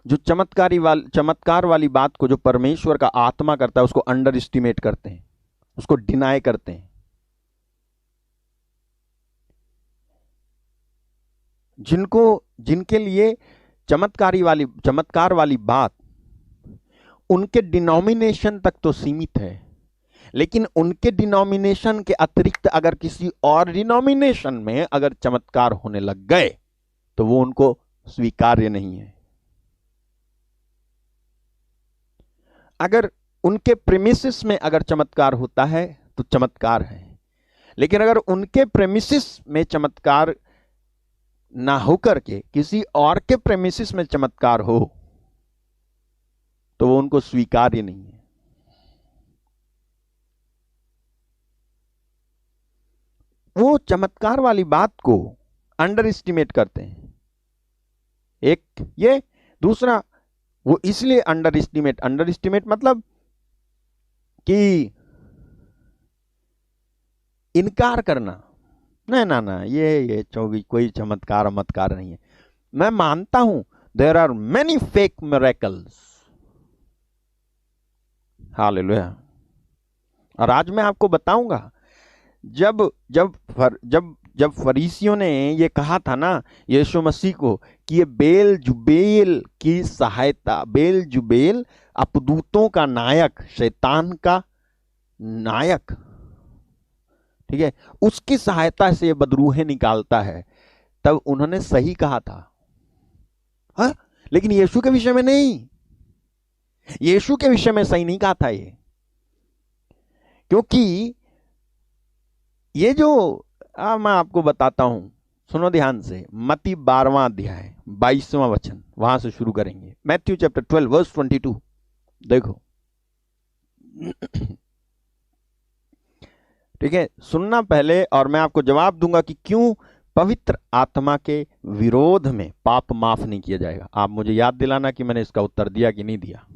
जो चमत्कार वाली बात को जो परमेश्वर का आत्मा करता है उसको अंडर एस्टिमेट करते हैं, उसको डिनाई करते हैं। जिनके लिए चमत्कार वाली बात उनके डिनोमिनेशन तक तो सीमित है, लेकिन उनके डिनोमिनेशन के अतिरिक्त अगर किसी और डिनोमिनेशन में अगर चमत्कार होने लग गए तो वो उनको स्वीकार्य नहीं है। अगर उनके प्रेमिसिस में अगर चमत्कार होता है तो चमत्कार है, लेकिन अगर उनके प्रेमिसिस में चमत्कार ना होकर के किसी और के प्रेमिसिस में चमत्कार हो तो वो उनको स्वीकार्य नहीं है। वो चमत्कार वाली बात को अंडर एस्टिमेट करते हैं, एक ये। दूसरा, वो इसलिए अंडर एस्टिमेट मतलब कि इनकार करना, ना ये कोई चमत्कार नहीं है। मैं मानता हूं there are many fake miracles, hallelujah. और आज मैं आपको बताऊंगा, जब फरीसियों ने ये कहा था ना यीशु मसीह को कि ये बेलजुबेल की सहायता, बेलजुबेल अपदूतों का नायक, शैतान का नायक, ठीक है, उसकी सहायता से ये बदरूहें निकालता है, तब उन्होंने सही कहा था। हाँ, लेकिन यीशु के विषय में नहीं, यीशु के विषय में सही नहीं कहा था ये, क्योंकि ये जो मैं आपको बताता हूं, सुनो ध्यान से। मत्ती 12वां अध्याय 22वां वचन, वहां से शुरू करेंगे। मैथ्यू चैप्टर 12 वर्स 22, देखो। ठीक है, सुनना पहले और मैं आपको जवाब दूंगा कि क्यों पवित्र आत्मा के विरोध में पाप माफ नहीं किया जाएगा। आप मुझे याद दिलाना कि मैंने इसका उत्तर दिया कि नहीं दिया।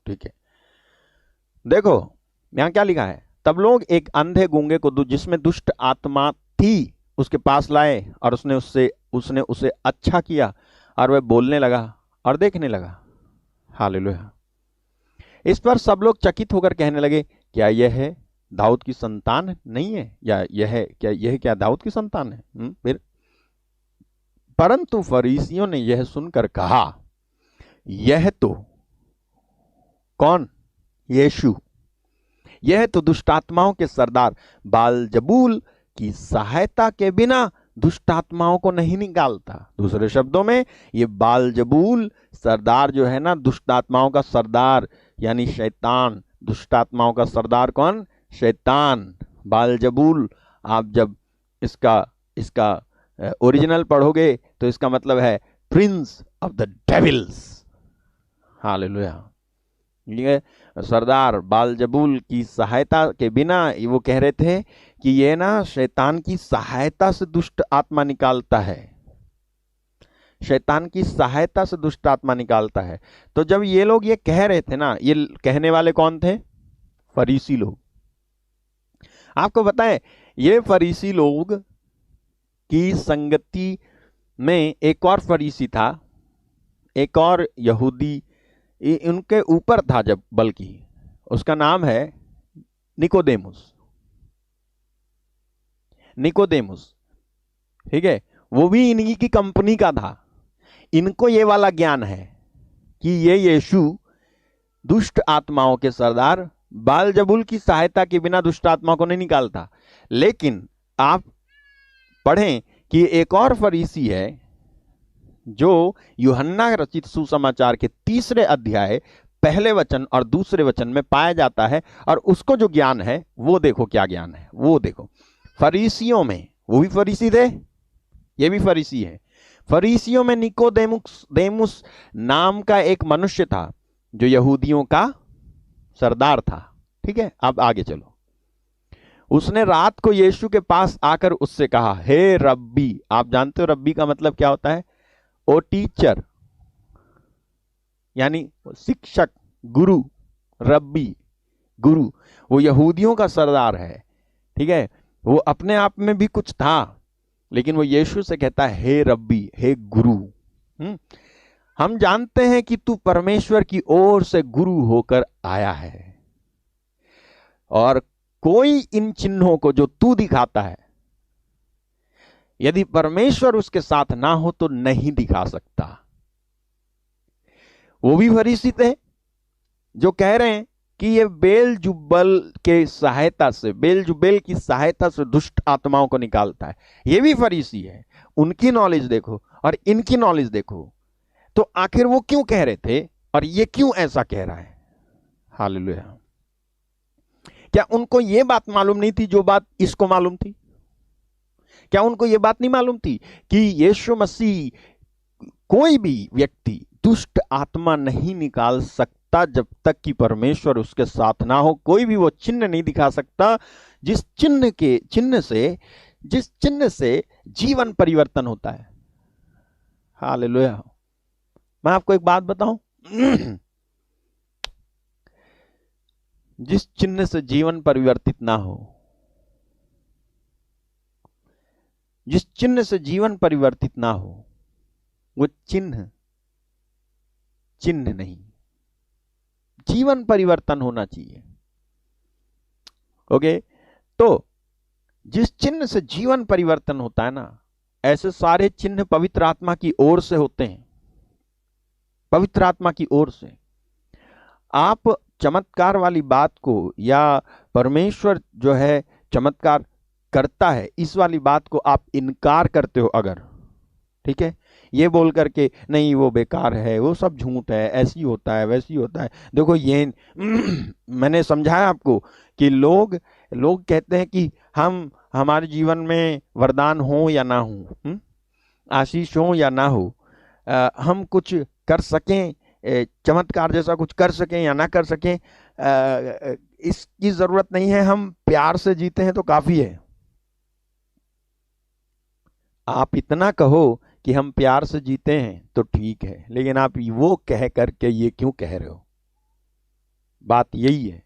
ठीक है, देखो यहां क्या लिखा है। तब लोग एक अंधे गूंगे को जिसमें दुष्ट आत्मा थी उसके पास लाए, और उसने उसे अच्छा किया, और वह बोलने लगा और देखने लगा। हालेलुया। इस पर सब लोग चकित होकर कहने लगे, क्या यह है दाऊद की संतान नहीं है? या यह क्या दाऊद की संतान है? फिर परंतु फरीसियों ने यह सुनकर कहा, यह तो कौन? यीशु, यह तो दुष्ट आत्माओं के सरदार बालजबूल की सहायता के बिना दुष्ट आत्माओं को नहीं निकालता। दूसरे शब्दों में, ये बालजबूल सरदार जो है ना, दुष्ट आत्माओं का सरदार यानी शैतान। दुष्ट आत्माओं का सरदार कौन? शैतान, बालजबूल। आप जब इसका इसका ओरिजिनल पढ़ोगे तो इसका मतलब है prince of the devils. Hallelujah. ये सरदार बालजबूल की सहायता के बिना वो कह रहे थे कि ये ना शैतान की सहायता से दुष्ट आत्मा निकालता है, शैतान की सहायता से दुष्ट आत्मा निकालता है। तो जब ये लोग ये कह रहे थे ना, ये कहने वाले कौन थे? फरीसी लोग। आपको बताएं, ये फरीसी लोग की संगति में एक और फरीसी था, एक और यहूदी उनके ऊपर था, जब बल्कि उसका नाम है निकोदेमुस। निकोदेमुस, ठीक है, वो भी इन्हीं की कंपनी का था। इनको ये वाला ज्ञान है कि ये यीशु दुष्ट आत्माओं के सरदार बालजबूल की सहायता के बिना दुष्ट आत्मा को नहीं निकालता। लेकिन आप पढ़ें कि एक और फरीसी है जो यूहन्ना रचित सुसमाचार के 3 अध्याय पहले वचन और दूसरे वचन में पाया जाता है, और उसको जो ज्ञान है वो देखो क्या ज्ञान है। वो देखो, फरीसियों में, वो भी फरीसी थे, ये भी फरीसी है। फरीसियों में निकोदेमुस नाम का एक मनुष्य था जो यहूदियों का सरदार था। ठीक है, अब आगे चलो। उसने रात को यीशु के पास आकर उससे कहा, हे रब्बी। आप जानते हो रब्बी का मतलब क्या होता है? ओ टीचर, यानी शिक्षक, गुरु। रब्बी, गुरु। वो यहूदियों का सरदार है, ठीक है, वो अपने आप में भी कुछ था, लेकिन वो यीशु से कहता है हे रब्बी, हे गुरु। हम जानते हैं कि तू परमेश्वर की ओर से गुरु होकर आया है, और कोई इन चिन्हों को जो तू दिखाता है, यदि परमेश्वर उसके साथ ना हो तो नहीं दिखा सकता। वो भी फरीसी थे जो कह रहे हैं कि ये बेलजुबल के सहायता से, बेलजुबेल की सहायता से दुष्ट आत्माओं को निकालता है। ये भी फरीसी है। उनकी नॉलेज देखो और इनकी नॉलेज देखो, तो आखिर वो क्यों कह रहे थे और ये क्यों ऐसा कह रहा है? हालेलुया। क्या उनको ये बात मालूम नहीं थी जो बात इसको मालूम थी? क्या उनको ये बात नहीं मालूम थी कि यीशु मसीह, कोई भी व्यक्ति दुष्ट आत्मा नहीं निकाल सकता जब तक कि परमेश्वर उसके साथ ना हो? कोई भी वो चिन्ह नहीं दिखा सकता जिस चिन्ह से जीवन परिवर्तन होता है। हालेलुया। मैं आपको एक बात बताऊं, जिस चिन्ह से जीवन परिवर्तित ना हो, जिस चिन्ह से जीवन परिवर्तित ना हो, वो चिन्ह नहीं, जीवन परिवर्तन होना चाहिए। ओके, तो जिस चिन्ह से जीवन परिवर्तन होता है ना, ऐसे सारे चिन्ह पवित्र आत्मा की ओर से होते हैं, पवित्र आत्मा की ओर से। आप चमत्कार वाली बात को, या परमेश्वर जो है चमत्कार करता है, इस वाली बात को आप इनकार करते हो अगर, ठीक है, ये बोल करके नहीं वो बेकार है, वो सब झूठ है, ऐसी होता है, वैसी होता है। देखो ये मैंने समझाया आपको कि लोग कहते हैं कि हमारे जीवन में वरदान हो या ना हो, आशीष हो या ना हो, हम कुछ कर सकें, चमत्कार जैसा कुछ कर सकें या ना कर सकें, इसकी जरूरत नहीं है, हम प्यार से जीते हैं तो काफी है। आप इतना कहो कि हम प्यार से जीते हैं तो ठीक है, लेकिन आप वो कह करके ये क्यों कह रहे हो? बात यही है,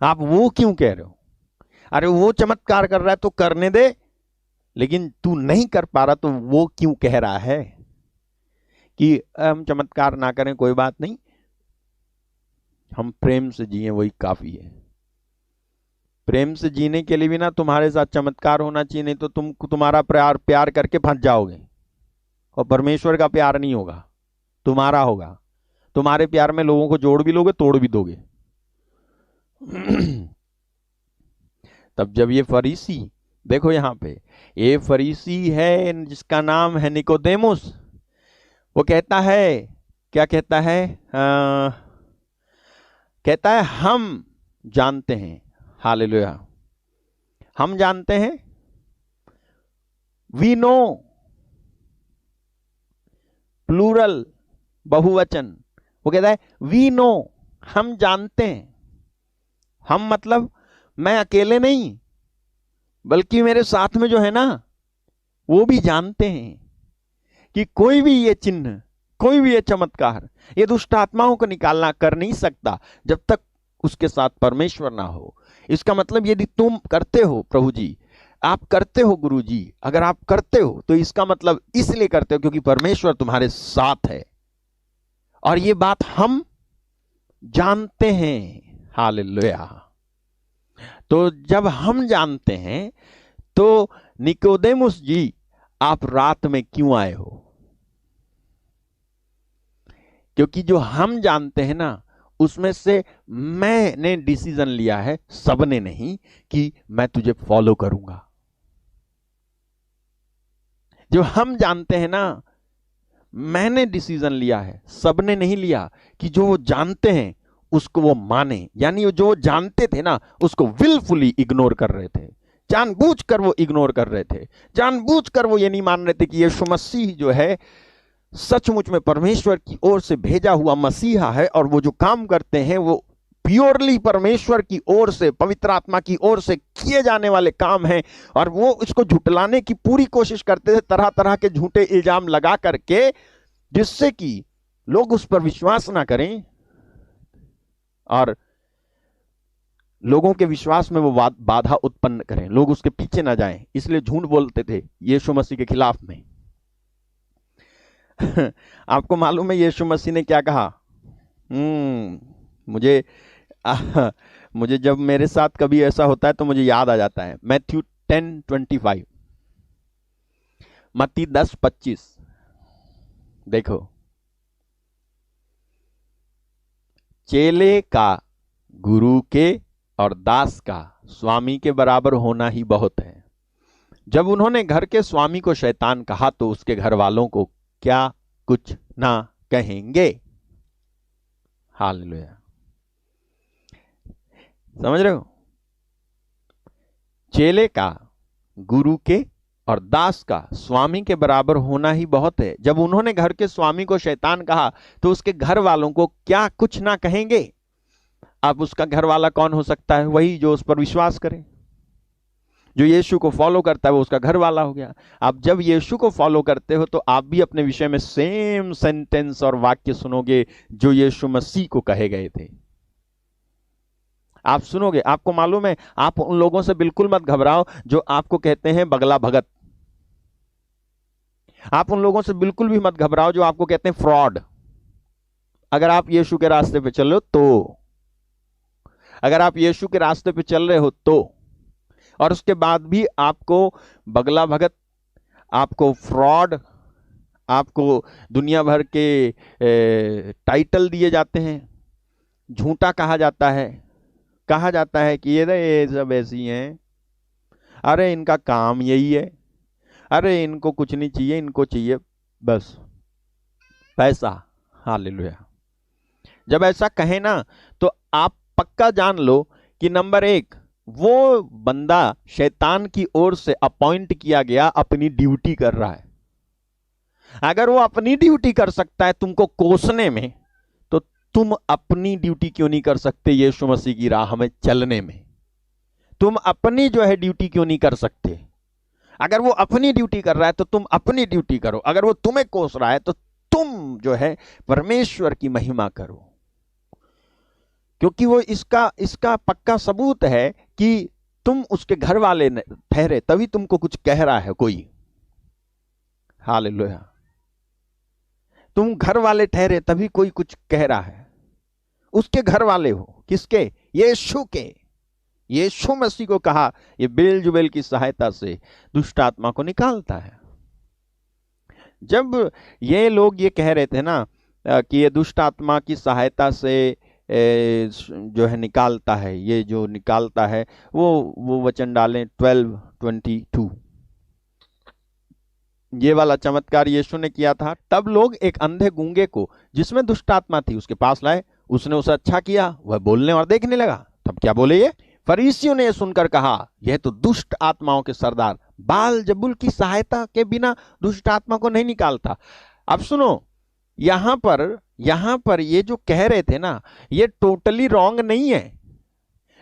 आप वो क्यों कह रहे हो? अरे वो चमत्कार कर रहा है तो करने दे, लेकिन तू नहीं कर पा रहा तो वो क्यों कह रहा है कि हम चमत्कार ना करें, कोई बात नहीं, हम प्रेम से जिए वही काफी है। प्रेम से जीने के लिए भी ना तुम्हारे साथ चमत्कार होना चाहिए, नहीं तो तुम्हारा प्यार करके फंस जाओगे, और परमेश्वर का प्यार नहीं होगा, तुम्हारा होगा। तुम्हारे प्यार में लोगों को जोड़ भी लोगे, तोड़ भी दोगे। तब जब ये फरीसी, देखो यहां पे ये फरीसी है जिसका नाम है निकोदेमुस, वो कहता है, क्या कहता है? कहता है हम जानते हैं, हालेलुया, हम जानते हैं, वी नो, प्लूरल बहुवचन, वो कहता है वी नो, हम जानते हैं। हम मतलब मैं अकेले नहीं, बल्कि मेरे साथ में जो है ना वो भी जानते हैं कि कोई भी ये चिन्ह, कोई भी ये चमत्कार, ये दुष्ट आत्माओं को निकालना कर नहीं सकता जब तक उसके साथ परमेश्वर ना हो। इसका मतलब यदि तुम करते हो प्रभु जी, आप करते हो गुरु जी, अगर आप करते हो तो इसका मतलब इसलिए करते हो क्योंकि परमेश्वर तुम्हारे साथ है, और ये बात हम जानते हैं। हालेलुया। तो जब हम जानते हैं तो निकोदेमुस जी, आप रात में क्यों आए हो? क्योंकि जो हम जानते हैं ना, उसमें से मैंने डिसीजन लिया है, सबने नहीं, कि मैं तुझे फॉलो करूंगा। जो हम जानते हैं ना, मैंने डिसीजन लिया है, सबने नहीं लिया, कि जो वो जानते हैं उसको वो माने। यानी जो जानते थे ना उसको विलफुली इग्नोर कर रहे थे, जानबूझकर वो इग्नोर कर रहे थे, जानबूझकर वो ये नहीं मान रहे थे कि यीशु मसीह जो है सचमुच में परमेश्वर की ओर से भेजा हुआ मसीहा है, और वो जो काम करते हैं वो प्योरली परमेश्वर की ओर से, पवित्र आत्मा की ओर से किए जाने वाले काम हैं। और वो इसको झुटलाने की पूरी कोशिश करते थे, तरह तरह के झूठे इल्जाम लगा करके, जिससे कि लोग उस पर विश्वास ना करें और लोगों के विश्वास में वो बाधा उत्पन्न करें, लोग उसके पीछे ना जाएं। इसलिए झूठ बोलते थे यीशु मसीह के खिलाफ में। आपको मालूम है यीशु मसीह ने क्या कहा? मुझे जब मेरे साथ कभी ऐसा होता है तो मुझे याद आ जाता है मैथ्यू 10:25, मत्ती 10:25। देखो, चेले का गुरु के और दास का स्वामी के बराबर होना ही बहुत है। जब उन्होंने घर के स्वामी को शैतान कहा तो उसके घर वालों को क्या कुछ ना कहेंगे? हालेलुया। समझ रहे हो? चेले का गुरु के और दास का स्वामी के बराबर होना ही बहुत है। जब उन्होंने घर के स्वामी को शैतान कहा तो उसके घर वालों को क्या कुछ ना कहेंगे? अब उसका घर वाला कौन हो सकता है? वही जो उस पर विश्वास करे, जो यीशु को फॉलो करता है, वो उसका घर वाला हो गया। आप जब यीशु को फॉलो करते हो तो आप भी अपने विषय में सेम सेंटेंस और वाक्य सुनोगे जो यीशु मसीह को कहे गए थे। आप सुनोगे। आपको मालूम है, आप उन लोगों से बिल्कुल मत घबराओ जो आपको कहते हैं बगला भगत। आप उन लोगों से बिल्कुल भी मत घबराओ जो आपको कहते हैं फ्रॉड। अगर आप यीशु के रास्ते पे चल रहे हो तो, अगर आप यीशु के रास्ते पे चल रहे हो तो, और उसके बाद भी आपको बगला भगत, आपको फ्रॉड, आपको दुनिया भर के टाइटल दिए जाते हैं, झूठा कहा जाता है कि ये सब ऐसी हैं, अरे इनका काम यही है, अरे इनको कुछ नहीं चाहिए, इनको चाहिए बस पैसा। हालेलुया। जब ऐसा कहे ना तो आप पक्का जान लो कि नंबर 1, वो बंदा शैतान की ओर से अपॉइंट किया गया, अपनी ड्यूटी कर रहा है। अगर वो अपनी ड्यूटी कर सकता है तुमको कोसने में, तो तुम अपनी ड्यूटी क्यों नहीं कर सकते? यीशु मसीह की राह में चलने में तुम अपनी जो है ड्यूटी क्यों नहीं कर सकते? अगर वो अपनी ड्यूटी कर रहा है तो तुम अपनी ड्यूटी करो। अगर वो तुम्हें कोस रहा है तो तुम जो है परमेश्वर की महिमा करो, क्योंकि वो इसका पक्का सबूत है कि तुम उसके घर वाले ठहरे तभी तुमको कुछ कह रहा है कोई। हालेलुया। तुम घर वाले ठहरे तभी कोई कुछ कह रहा है। उसके घर वाले हो, किसके? यीशु के। यीशु मसीह को कहा ये बेलजुबेल की सहायता से दुष्ट आत्मा को निकालता है। जब ये लोग ये कह रहे थे ना कि ये दुष्ट आत्मा की सहायता से जो है निकालता है, ये जो निकालता है वो वचन डालें 12:22। ये वाला चमत्कार यीशु ने किया था। तब लोग एक अंधे गूंगे को जिसमें दुष्ट आत्मा थी उसके पास लाए। उसने उसे अच्छा किया, वह बोलने और देखने लगा। तब क्या बोले ये? फरीसियों ने सुनकर कहा, यह तो दुष्ट आत्माओं के सरदार बाल-जबूल की सहायता के बिना दुष्ट आत्मा को नहीं निकालता। अब सुनो, यहां पर ये जो कह रहे थे ना, ये टोटली रॉन्ग नहीं है,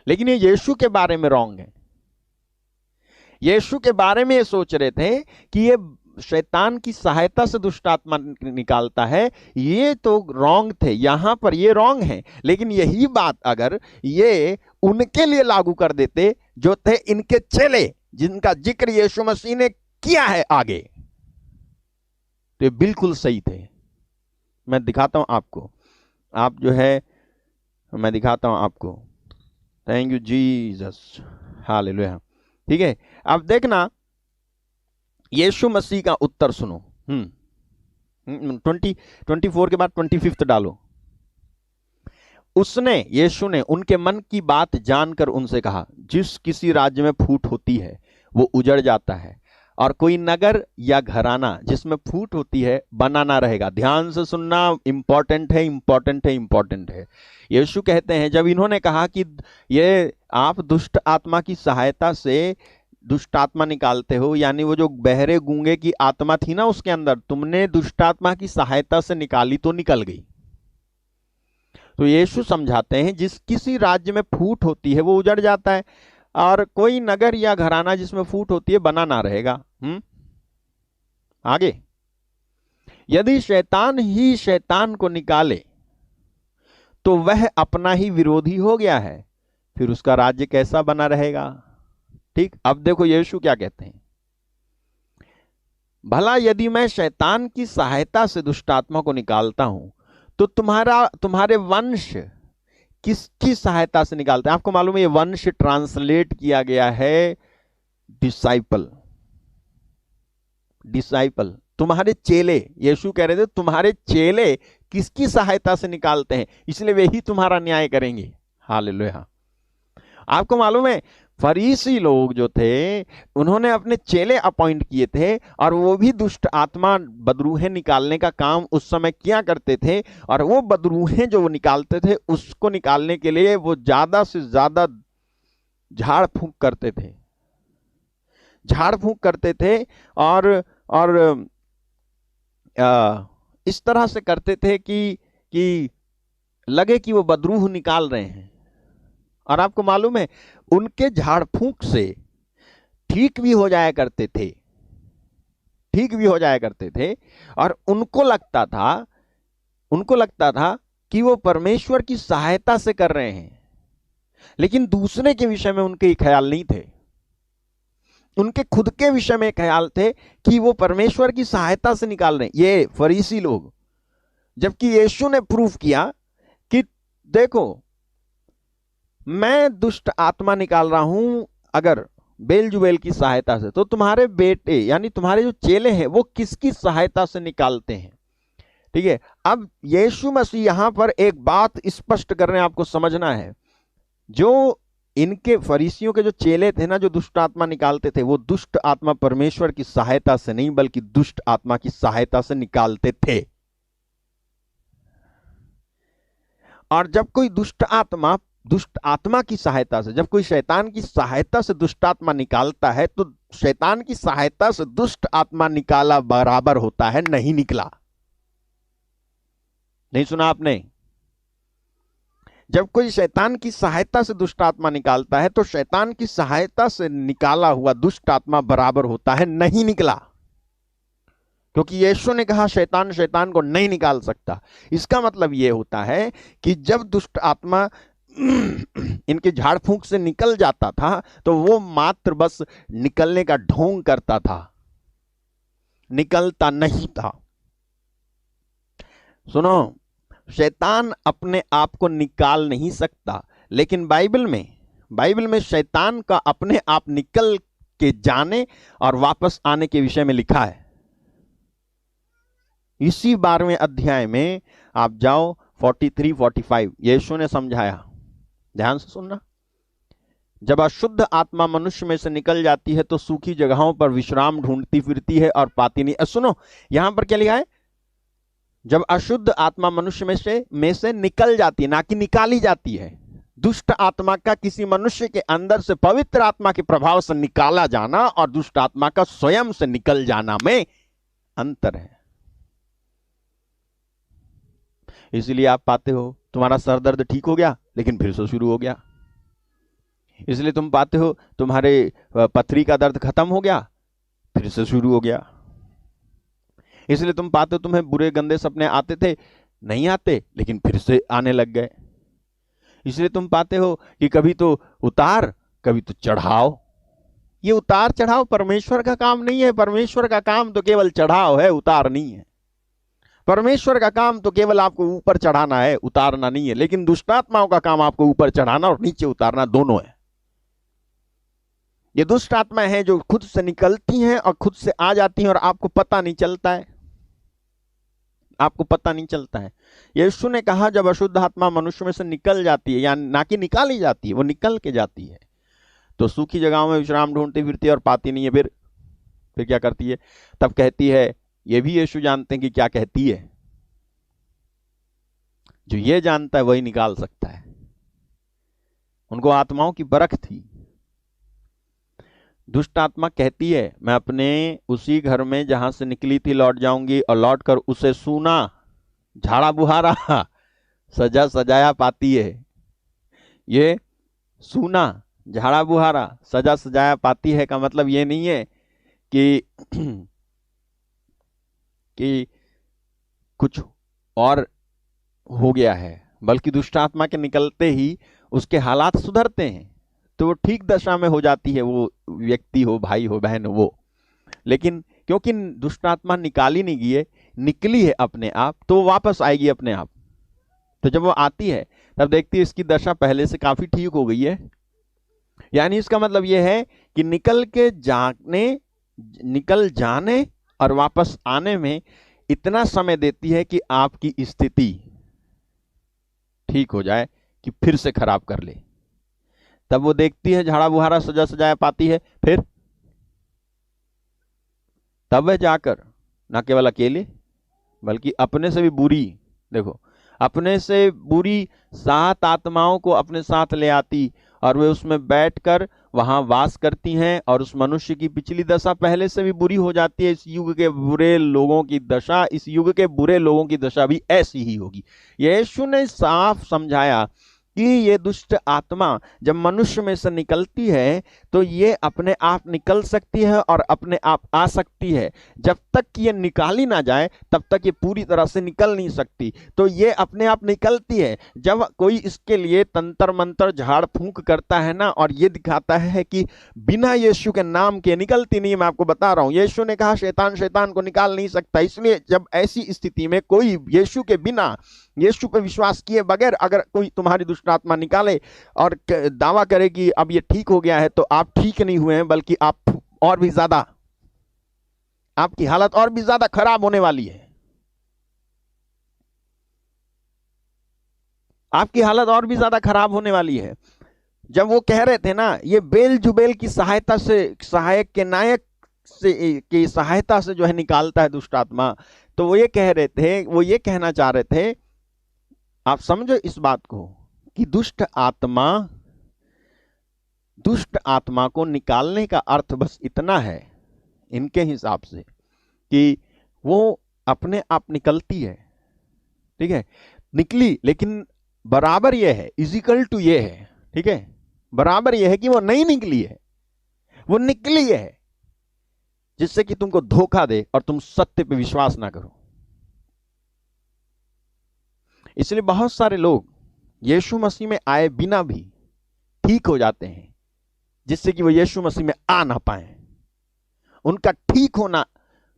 लेकिन ये यीशु के बारे में रॉन्ग है। यीशु के बारे में ये सोच रहे थे कि ये शैतान की सहायता से दुष्ट आत्मा निकालता है, ये तो रॉन्ग थे। यहां पर ये रॉन्ग है, लेकिन यही बात अगर ये उनके लिए लागू कर देते जो थे इनके चेले, जिनका जिक्र यीशु मसीह ने किया है आगे, तो ये बिल्कुल सही थे। मैं दिखाता हूं आपको, आप जो है, मैं दिखाता हूं आपको। Thank you Jesus, hallelujah. ठीक है, अब देखना यीशु मसीह का उत्तर सुनो। 24 के बाद 25 डालो। यीशु ने उनके मन की बात जानकर उनसे कहा, जिस किसी राज्य में फूट होती है वो उजड़ जाता है, और कोई नगर या घराना जिसमें फूट होती है बना ना रहेगा। ध्यान से सुनना, इंपॉर्टेंट है, इंपॉर्टेंट है, इंपॉर्टेंट है। यीशु कहते हैं, जब इन्होंने कहा कि ये आप दुष्ट आत्मा की सहायता से दुष्ट आत्मा निकालते हो, यानी वो जो बहरे गूंगे की आत्मा थी ना उसके अंदर, तुमने दुष्ट आत्मा की सहायता से निकाली तो निकल गई। तो यीशु समझाते हैं, जिस किसी राज्य में फूट होती है वो उजड़ जाता है, और कोई नगर या घराना जिसमें फूट होती है बना ना रहेगा। आगे, यदि शैतान ही शैतान को निकाले तो वह अपना ही विरोधी हो गया है, फिर उसका राज्य कैसा बना रहेगा। ठीक, अब देखो यीशु क्या कहते हैं, भला यदि मैं शैतान की सहायता से दुष्ट आत्मा को निकालता हूं तो तुम्हारे वंश किसकी सहायता से निकालते हैं। आपको मालूम है ये वंश ट्रांसलेट किया गया है डिसाइपल, डिसाइपल, तुम्हारे चेले। यीशु कह रहे थे तुम्हारे चेले किसकी सहायता से निकालते हैं, इसलिए वे ही तुम्हारा न्याय करेंगे। हालेलुया। आपको मालूम है फरीसी लोग जो थे उन्होंने अपने चेले अपॉइंट किए थे, और वो भी दुष्ट आत्मा बदरूहें निकालने का काम उस समय किया करते थे, और वो बदरूहें जो वो निकालते थे उसको निकालने के लिए वो ज्यादा से ज्यादा झाड़ फूंक करते थे, झाड़ फूंक करते थे, और इस तरह से करते थे कि लगे कि वो बदरूह निकाल रहे हैं। और आपको मालूम है उनके झाड़ फूंक से ठीक भी हो जाया करते थे, ठीक भी हो जाया करते थे, और उनको लगता था कि वो परमेश्वर की सहायता से कर रहे हैं, लेकिन दूसरे के विषय में उनके ख्याल नहीं थे। उनके खुद के विषय में ख्याल थे कि वो परमेश्वर की सहायता से निकाल रहे हैं, ये फरीसी लोग। जबकि यीशु ने प्रूफ किया कि देखो मैं दुष्ट आत्मा निकाल रहा हूं अगर बेलजुबेल की सहायता से, तो तुम्हारे बेटे यानी तुम्हारे जो चेले हैं वो किसकी सहायता से निकालते हैं। ठीक है, अब यीशु मसीह यहां पर एक बात स्पष्ट कर रहे हैं, आपको समझना है। जो इनके फरीसियों के जो चेले थे ना, जो दुष्ट आत्मा निकालते थे, वो दुष्ट आत्मा परमेश्वर की सहायता से नहीं बल्कि दुष्ट आत्मा की सहायता से निकालते थे। और जब कोई दुष्ट आत्मा की सहायता से, जब कोई शैतान की सहायता से दुष्ट आत्मा निकालता है, तो शैतान की सहायता से दुष्ट आत्मा निकाला बराबर होता है नहीं निकला। नहीं सुना आपने? जब कोई शैतान की सहायता से दुष्ट आत्मा निकालता है तो शैतान की सहायता से निकाला हुआ दुष्ट आत्मा बराबर होता है नहीं निकला, क्योंकि यीशु ने कहा शैतान शैतान को नहीं निकाल सकता। इसका मतलब यह होता है कि जब दुष्ट आत्मा इनके झाड़ फूंक से निकल जाता था तो वो मात्र बस निकलने का ढोंग करता था, निकलता नहीं था। सुनो, शैतान अपने आप को निकाल नहीं सकता, लेकिन बाइबल में शैतान का अपने आप निकल के जाने और वापस आने के विषय में लिखा है। इसी 12वें अध्याय में आप जाओ 43-45, यीशु ने समझाया। ध्यान से सुनना। जब अशुद्ध आत्मा मनुष्य में से निकल जाती है तो सूखी जगहों पर विश्राम ढूंढती फिरती है और पाती नहीं। सुनो, यहां पर क्या लिखा है? जब अशुद्ध आत्मा मनुष्य में से निकल जाती है, ना कि निकाली जाती है। दुष्ट आत्मा का किसी मनुष्य के अंदर से पवित्र आत्मा के प्रभाव से निकाला जाना और दुष्ट आत्मा का स्वयं से निकल जाना में अंतर है। इसलिए आप पाते हो तुम्हारा सर दर्द ठीक हो गया लेकिन फिर से शुरू हो गया। इसलिए तुम पाते हो तुम्हारे पथरी का दर्द खत्म हो गया फिर से शुरू हो गया। इसलिए तुम पाते हो तुम्हें बुरे गंदे सपने आते थे, नहीं आते लेकिन फिर से आने लग गए। इसलिए तुम पाते हो कि कभी तो उतार कभी तो चढ़ाव। ये उतार चढ़ाव परमेश्वर का काम नहीं है। परमेश्वर का काम तो केवल चढ़ाव है, उतार नहीं है। परमेश्वर का काम तो केवल आपको ऊपर चढ़ाना है, उतारना नहीं है। लेकिन दुष्टात्माओं का काम आपको ऊपर चढ़ाना और नीचे उतारना दोनों है। ये दुष्ट आत्मा है जो खुद से निकलती हैं और खुद से आ जाती हैं और आपको पता नहीं चलता है, आपको पता नहीं चलता है। यीशु ने कहा जब अशुद्ध आत्मा मनुष्य में से निकल जाती है, या ना कि निकाली जाती है, वो निकल के जाती है, तो सूखी जगहों में विश्राम ढूंढती फिरती है और पाती नहीं है। फिर क्या करती है? तब कहती है, ये भी यीशु जानते हैं कि क्या कहती है। जो ये जानता है वही निकाल सकता है। उनको आत्माओं की परख थी। दुष्ट आत्मा कहती है मैं अपने उसी घर में जहां से निकली थी लौट जाऊंगी, और लौट कर उसे सूना झाड़ा बुहारा सजा सजाया पाती है। ये सूना झाड़ा बुहारा सजा सजाया पाती है का मतलब ये नहीं है कि कि कुछ और हो गया है, बल्कि दुष्ट आत्मा के निकलते ही उसके हालात सुधरते हैं, तो वो ठीक दशा में हो जाती है, वो व्यक्ति हो, भाई हो, बहन हो वो। लेकिन क्योंकि दुष्ट आत्मा निकाली नहीं गई है, निकली है अपने आप, तो वापस आएगी अपने आप। तो जब वो आती है तब देखती है इसकी दशा पहले से काफी ठीक हो गई है। यानी इसका मतलब यह है कि निकल जाने और वापस आने में इतना समय देती है कि आपकी स्थिति ठीक हो जाए कि फिर से खराब कर ले। तब वो देखती है झाड़ा बुहारा सजा सजाया पाती है, फिर तब वह जाकर ना केवल अकेले बल्कि अपने से भी बुरी, देखो, अपने से बुरी 7 आत्माओं को अपने साथ ले आती और वे उसमें बैठकर वहां वास करती हैं, और उस मनुष्य की पिछली दशा पहले से भी बुरी हो जाती है। इस युग के बुरे लोगों की दशा भी ऐसी ही होगी। यीशु ने साफ समझाया कि ये दुष्ट आत्मा जब मनुष्य में से निकलती है तो ये अपने आप निकल सकती है और अपने आप आ सकती है। जब तक कि ये निकाली ना जाए तब तक ये पूरी तरह से निकल नहीं सकती। तो ये अपने आप निकलती है। जब कोई इसके लिए तंत्र मंत्र झाड़ फूंक करता है ना, और ये दिखाता है कि बिना यीशु के नाम के निकलती नहीं, मैं आपको बता रहा हूं, यीशु ने कहा शैतान को निकाल नहीं सकता। इसलिए जब ऐसी स्थिति में कोई यीशु के बिना, यीशु पे विश्वास किए बगैर अगर कोई तुम्हारी दुष्ट आत्मा निकाले और दावा करे कि अब ये ठीक हो गया है, तो आप ठीक नहीं हुए हैं, बल्कि आप और भी ज्यादा, आपकी हालत और भी ज्यादा खराब होने वाली है। आपकी हालत और भी ज्यादा खराब होने वाली है। जब वो कह रहे थे ना, ये बेलजुबेल की सहायता से, सहायक के नायक से की सहायता से जो है निकालता है दुष्ट आत्मा, तो वो ये कह रहे थे, वो ये कहना चाह रहे थे, आप समझो इस बात को, कि दुष्ट आत्मा को निकालने का अर्थ बस इतना है इनके हिसाब से कि वो अपने आप निकलती है, ठीक है, निकली, लेकिन बराबर ये है, इजिकल टू ये है, ठीक है, बराबर ये है कि वो नहीं निकली है, वो निकली है, जिससे कि तुमको धोखा दे और तुम सत्य पे विश्वास ना करो। इसलिए बहुत सारे लोग यीशु मसीह में आए बिना भी ठीक हो जाते हैं, जिससे कि वो यीशु मसीह में आ ना पाए। उनका ठीक होना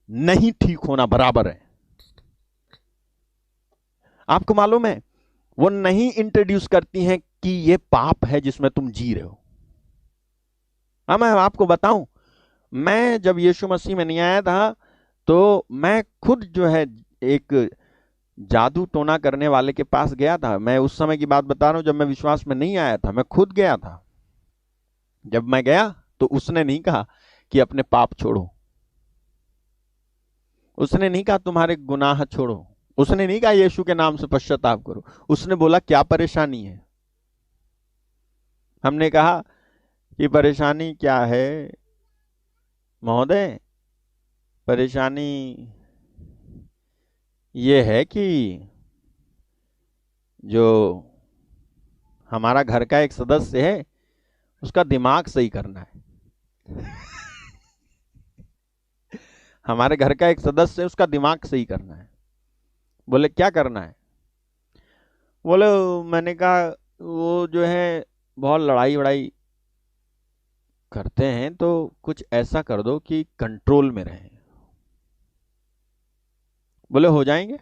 नहीं ठीक होना बराबर है। आपको मालूम है, वो नहीं इंट्रोड्यूस करती हैं कि ये पाप है जिसमें तुम जी रहे हो। मैं आपको बताऊं, मैं जब यीशु मसीह में नहीं आया था, तो मैं खुद जो है एक जादू टोना करने वाले के पास गया था। मैं उस समय की बात बता रहा हूं, जब मैं विश्वास में नहीं आया था, मैं खुद गया था। जब मैं गया तो उसने नहीं कहा कि अपने पाप छोड़ो, उसने नहीं कहा तुम्हारे गुनाह छोड़ो, उसने नहीं कहा यीशु के नाम से पश्चाताप करो। उसने बोला क्या परेशानी है, हमने कहा कि परेशानी क्या है महोदय, परेशानी ये है कि जो हमारा घर का एक सदस्य है उसका दिमाग सही करना है। हमारे घर का एक सदस्य है, उसका दिमाग सही करना है। बोले क्या करना है? बोले मैंने कहा वो जो है बहुत लड़ाई वड़ाई करते हैं, तो कुछ ऐसा कर दो कि कंट्रोल में रहे। बोले हो जाएंगे,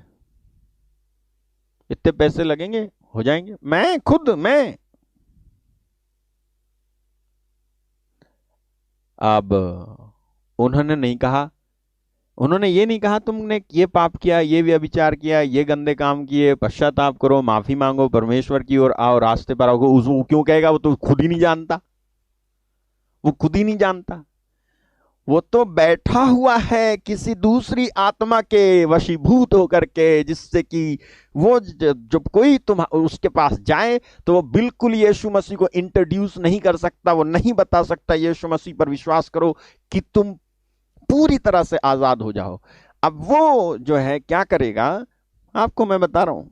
इतने पैसे लगेंगे, हो जाएंगे। मैं अब उन्होंने नहीं कहा, उन्होंने ये नहीं कहा तुमने ये पाप किया, ये व्यभिचार किया, ये गंदे काम किए, पश्चाताप करो, माफी मांगो, परमेश्वर की ओर आओ, रास्ते पर आओ। वो क्यों कहेगा? वो तो खुद ही नहीं जानता, वो खुद ही नहीं जानता। वो तो बैठा हुआ है किसी दूसरी आत्मा के वशीभूत होकर के, जिससे कि वो जब कोई तुम उसके पास जाए तो वो बिल्कुल यीशु मसीह को इंट्रोड्यूस नहीं कर सकता, वो नहीं बता सकता यीशु मसीह पर विश्वास करो कि तुम पूरी तरह से आजाद हो जाओ। अब वो जो है क्या करेगा, आपको मैं बता रहा हूं,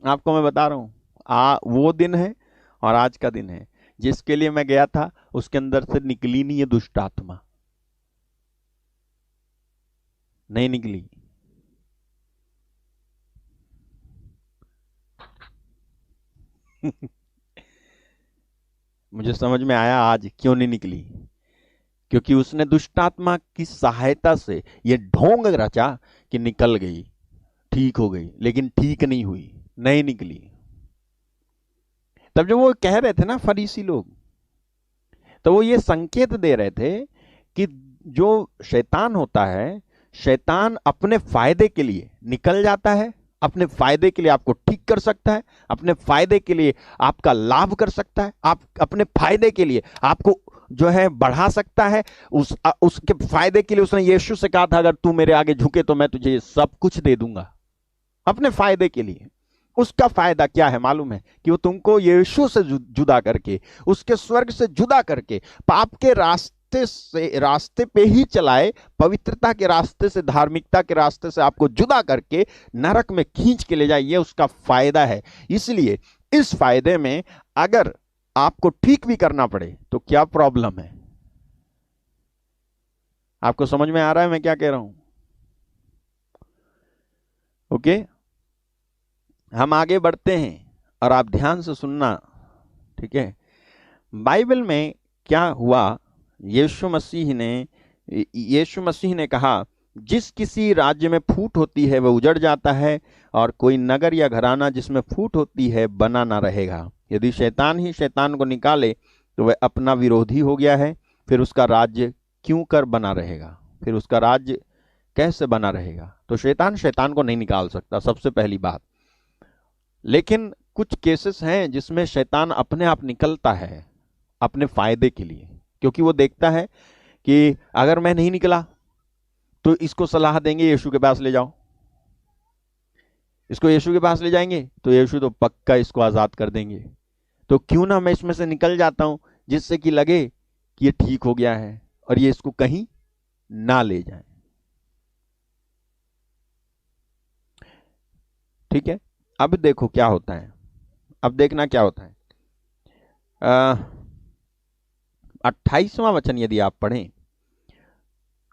आपको मैं बता रहा हूं। वो दिन है और आज का दिन है। जिसके लिए मैं गया था उसके अंदर से निकली नहीं है दुष्ट आत्मा, नहीं निकली। मुझे समझ में आया आज क्यों नहीं निकली, क्योंकि उसने दुष्ट आत्मा की सहायता से ये ढोंग रचा कि निकल गई, ठीक हो गई, लेकिन ठीक नहीं हुई, नहीं निकली। तब जब वो कह रहे थे ना फरीसी लोग, तो वो ये संकेत दे रहे थे कि जो शैतान होता है, शैतान अपने फायदे के लिए निकल जाता है, अपने फायदे के लिए आपको ठीक कर सकता है, अपने फायदे के लिए आपका लाभ कर सकता है, आप अपने फायदे के लिए आपको जो है बढ़ा सकता है। उसके फायदे के लिए उसने यीशु से कहा था अगर तू मेरे आगे झुके तो मैं तुझे सब कुछ दे दूंगा, अपने फायदे के लिए। उसका फायदा क्या है मालूम है? कि वो तुमको यीशु से जुदा करके, उसके स्वर्ग से जुदा करके, पाप के रास्ते पे ही चलाए, पवित्रता के रास्ते से, धार्मिकता के रास्ते से आपको जुदा करके नरक में खींच के ले जाए। ये उसका फायदा है। इसलिए इस फायदे में अगर आपको ठीक भी करना पड़े तो क्या प्रॉब्लम है? आपको समझ में आ रहा है मैं क्या कह रहा हूं? ओके, हम आगे बढ़ते हैं और आप ध्यान से सुनना, ठीक है? बाइबल में क्या हुआ, यीशु मसीह ने कहा जिस किसी राज्य में फूट होती है वह उजड़ जाता है, और कोई नगर या घराना जिसमें फूट होती है बना ना रहेगा। यदि शैतान ही शैतान को निकाले तो वह अपना विरोधी हो गया है, फिर उसका राज्य क्यों कर बना रहेगा? फिर उसका राज्य कैसे बना रहेगा? तो शैतान को नहीं निकाल सकता, सबसे पहली बात। लेकिन कुछ केसेस हैं जिसमें शैतान अपने आप निकलता है अपने फायदे के लिए, क्योंकि वो देखता है कि अगर मैं नहीं निकला तो इसको सलाह देंगे यीशु के पास ले जाओ, इसको यीशु के पास ले जाएंगे तो यीशु तो पक्का इसको आजाद कर देंगे, तो क्यों ना मैं इसमें से निकल जाता हूं, जिससे कि लगे कि ये ठीक हो गया है और ये इसको कहीं ना ले जाए। ठीक है, अब देखो क्या होता है, अब देखना क्या होता है। 28वां वचन यदि आप पढ़ें,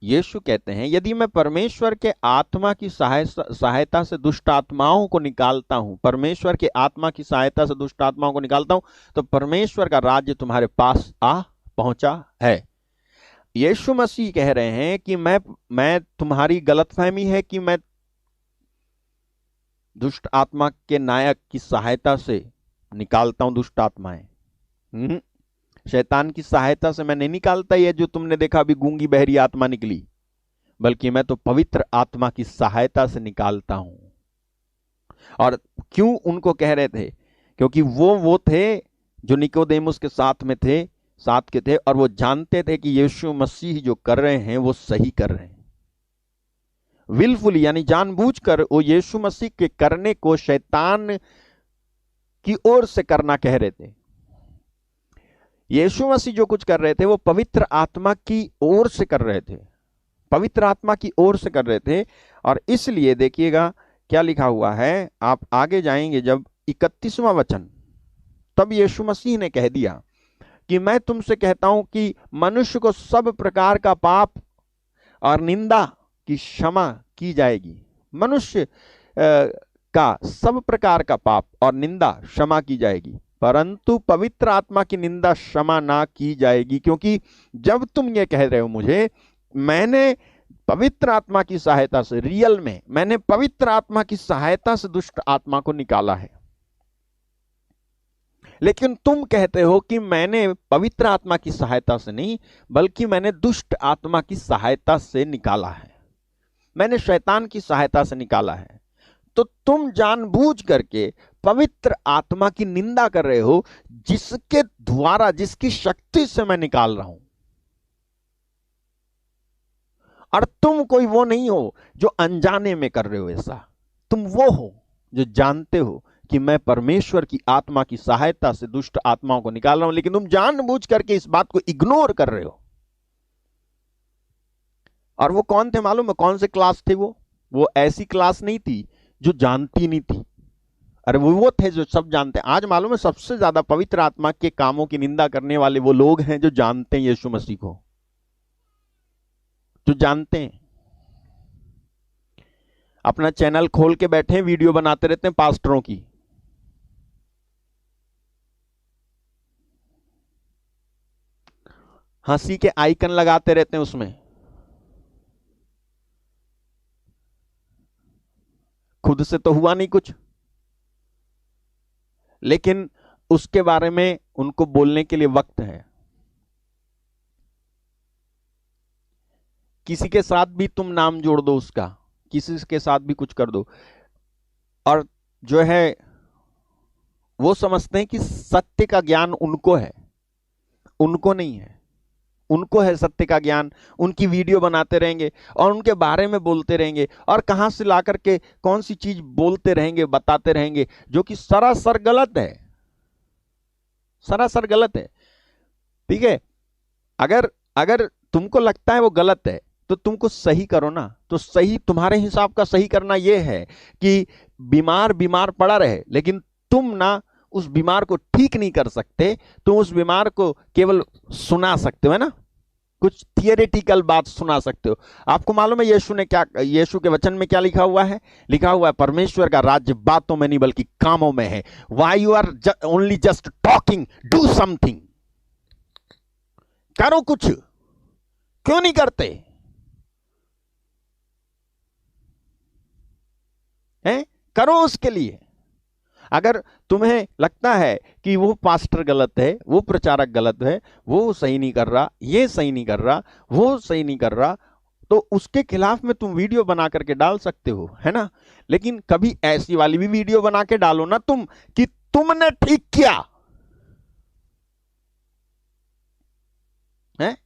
यीशु कहते हैं यदि मैं परमेश्वर के आत्मा की सहायता से दुष्ट आत्माओं को निकालता हूं, परमेश्वर के आत्मा की सहायता से दुष्ट आत्माओं को निकालता हूं, तो परमेश्वर का राज्य तुम्हारे पास आ पहुंचा है। यीशु मसीह कह रहे हैं कि मैं तुम्हारी गलतफहमी है कि मैं दुष्ट आत्मा के नायक की सहायता से निकालता हूं दुष्ट आत्माएं। शैतान की सहायता से मैं नहीं निकालता, ये जो तुमने देखा अभी गूंगी बहरी आत्मा निकली, बल्कि मैं तो पवित्र आत्मा की सहायता से निकालता हूं। और क्यों उनको कह रहे थे? क्योंकि वो थे जो निकोदेमुस के साथ में थे, साथ के थे, और वो जानते थे कि यीशु मसीह जो कर रहे हैं वो सही कर रहे हैं। विलफुली यानी जानबूझकर वो यीशु मसीह के करने को शैतान की ओर से करना कह रहे थे। यीशु मसीह जो कुछ कर रहे थे वो पवित्र आत्मा की ओर से कर रहे थे, पवित्र आत्मा की ओर से कर रहे थे। और इसलिए देखिएगा क्या लिखा हुआ है, आप आगे जाएंगे जब 31वां वचन, तब यीशु मसीह ने कह दिया कि मैं तुमसे कहता हूं कि मनुष्य को सब प्रकार का पाप और निंदा की क्षमा की जाएगी। मनुष्य का सब प्रकार का पाप और निंदा क्षमा की जाएगी, परंतु पवित्र आत्मा की निंदा क्षमा ना की जाएगी। क्योंकि जब तुम ये कह रहे हो मुझे, मैंने पवित्र आत्मा की सहायता से, रियल में मैंने पवित्र आत्मा की सहायता से दुष्ट आत्मा को निकाला है, लेकिन तुम कहते हो कि मैंने पवित्र आत्मा की सहायता से नहीं, बल्कि मैंने दुष्ट आत्मा की सहायता से निकाला है, मैंने शैतान की सहायता से निकाला है। तो तुम जानबूझ करके पवित्र आत्मा की निंदा कर रहे हो, जिसके द्वारा, जिसकी शक्ति से मैं निकाल रहा हूं। और तुम कोई वो नहीं हो जो अनजाने में कर रहे हो ऐसा, तुम वो हो जो जानते हो कि मैं परमेश्वर की आत्मा की सहायता से दुष्ट आत्माओं को निकाल रहा हूं, लेकिन तुम जानबूझ करके इस बात को इग्नोर कर रहे हो। और वो कौन थे मालूम है? कौन से क्लास थे वो ऐसी क्लास नहीं थी जो जानती नहीं थी, अरे वो थे जो सब जानते हैं। आज मालूम है सबसे ज्यादा पवित्र आत्मा के कामों की निंदा करने वाले वो लोग हैं जो जानते हैं यीशु मसीह को, जो जानते हैं। अपना चैनल खोल के बैठे हैं, वीडियो बनाते रहते हैं पास्टरों की, हंसी के आइकन लगाते रहते हैं उसमें, खुद से तो हुआ नहीं कुछ, लेकिन उसके बारे में उनको बोलने के लिए वक्त है। किसी के साथ भी तुम नाम जोड़ दो उसका, किसी के साथ भी कुछ कर दो, और जो है वो समझते हैं कि सत्य का ज्ञान उनको है, उनको नहीं है। उनको है सत्य का ज्ञान, उनकी वीडियो बनाते रहेंगे और उनके बारे में बोलते रहेंगे, और कहां से ला करके कौन सी चीज बोलते रहेंगे, बताते रहेंगे, जो कि सरासर गलत है, सरासर गलत है। ठीक है, अगर तुमको लगता है वो गलत है तो तुमको सही करो ना। तो सही, तुम्हारे हिसाब का सही करना यह है कि बीमार पड़ा रहे, लेकिन तुम ना उस बीमार को ठीक नहीं कर सकते, तुम उस बीमार को केवल सुना सकते हो, है ना, कुछ थियोरेटिकल बात सुना सकते हो। आपको मालूम है यीशु के वचन में क्या लिखा हुआ है? लिखा हुआ है परमेश्वर का राज्य बातों में नहीं बल्कि कामों में है। Why you are only just talking, do something, करो कुछ, क्यों नहीं करते हैं? करो उसके लिए। अगर तुम्हें लगता है कि वो पास्टर गलत है, वो प्रचारक गलत है, वो सही नहीं कर रहा, ये सही नहीं कर रहा, वो सही नहीं कर रहा, तो उसके खिलाफ में तुम वीडियो बना करके डाल सकते हो, है ना। लेकिन कभी ऐसी वाली भी वीडियो बना के डालो ना तुम कि तुमने ठीक किया है,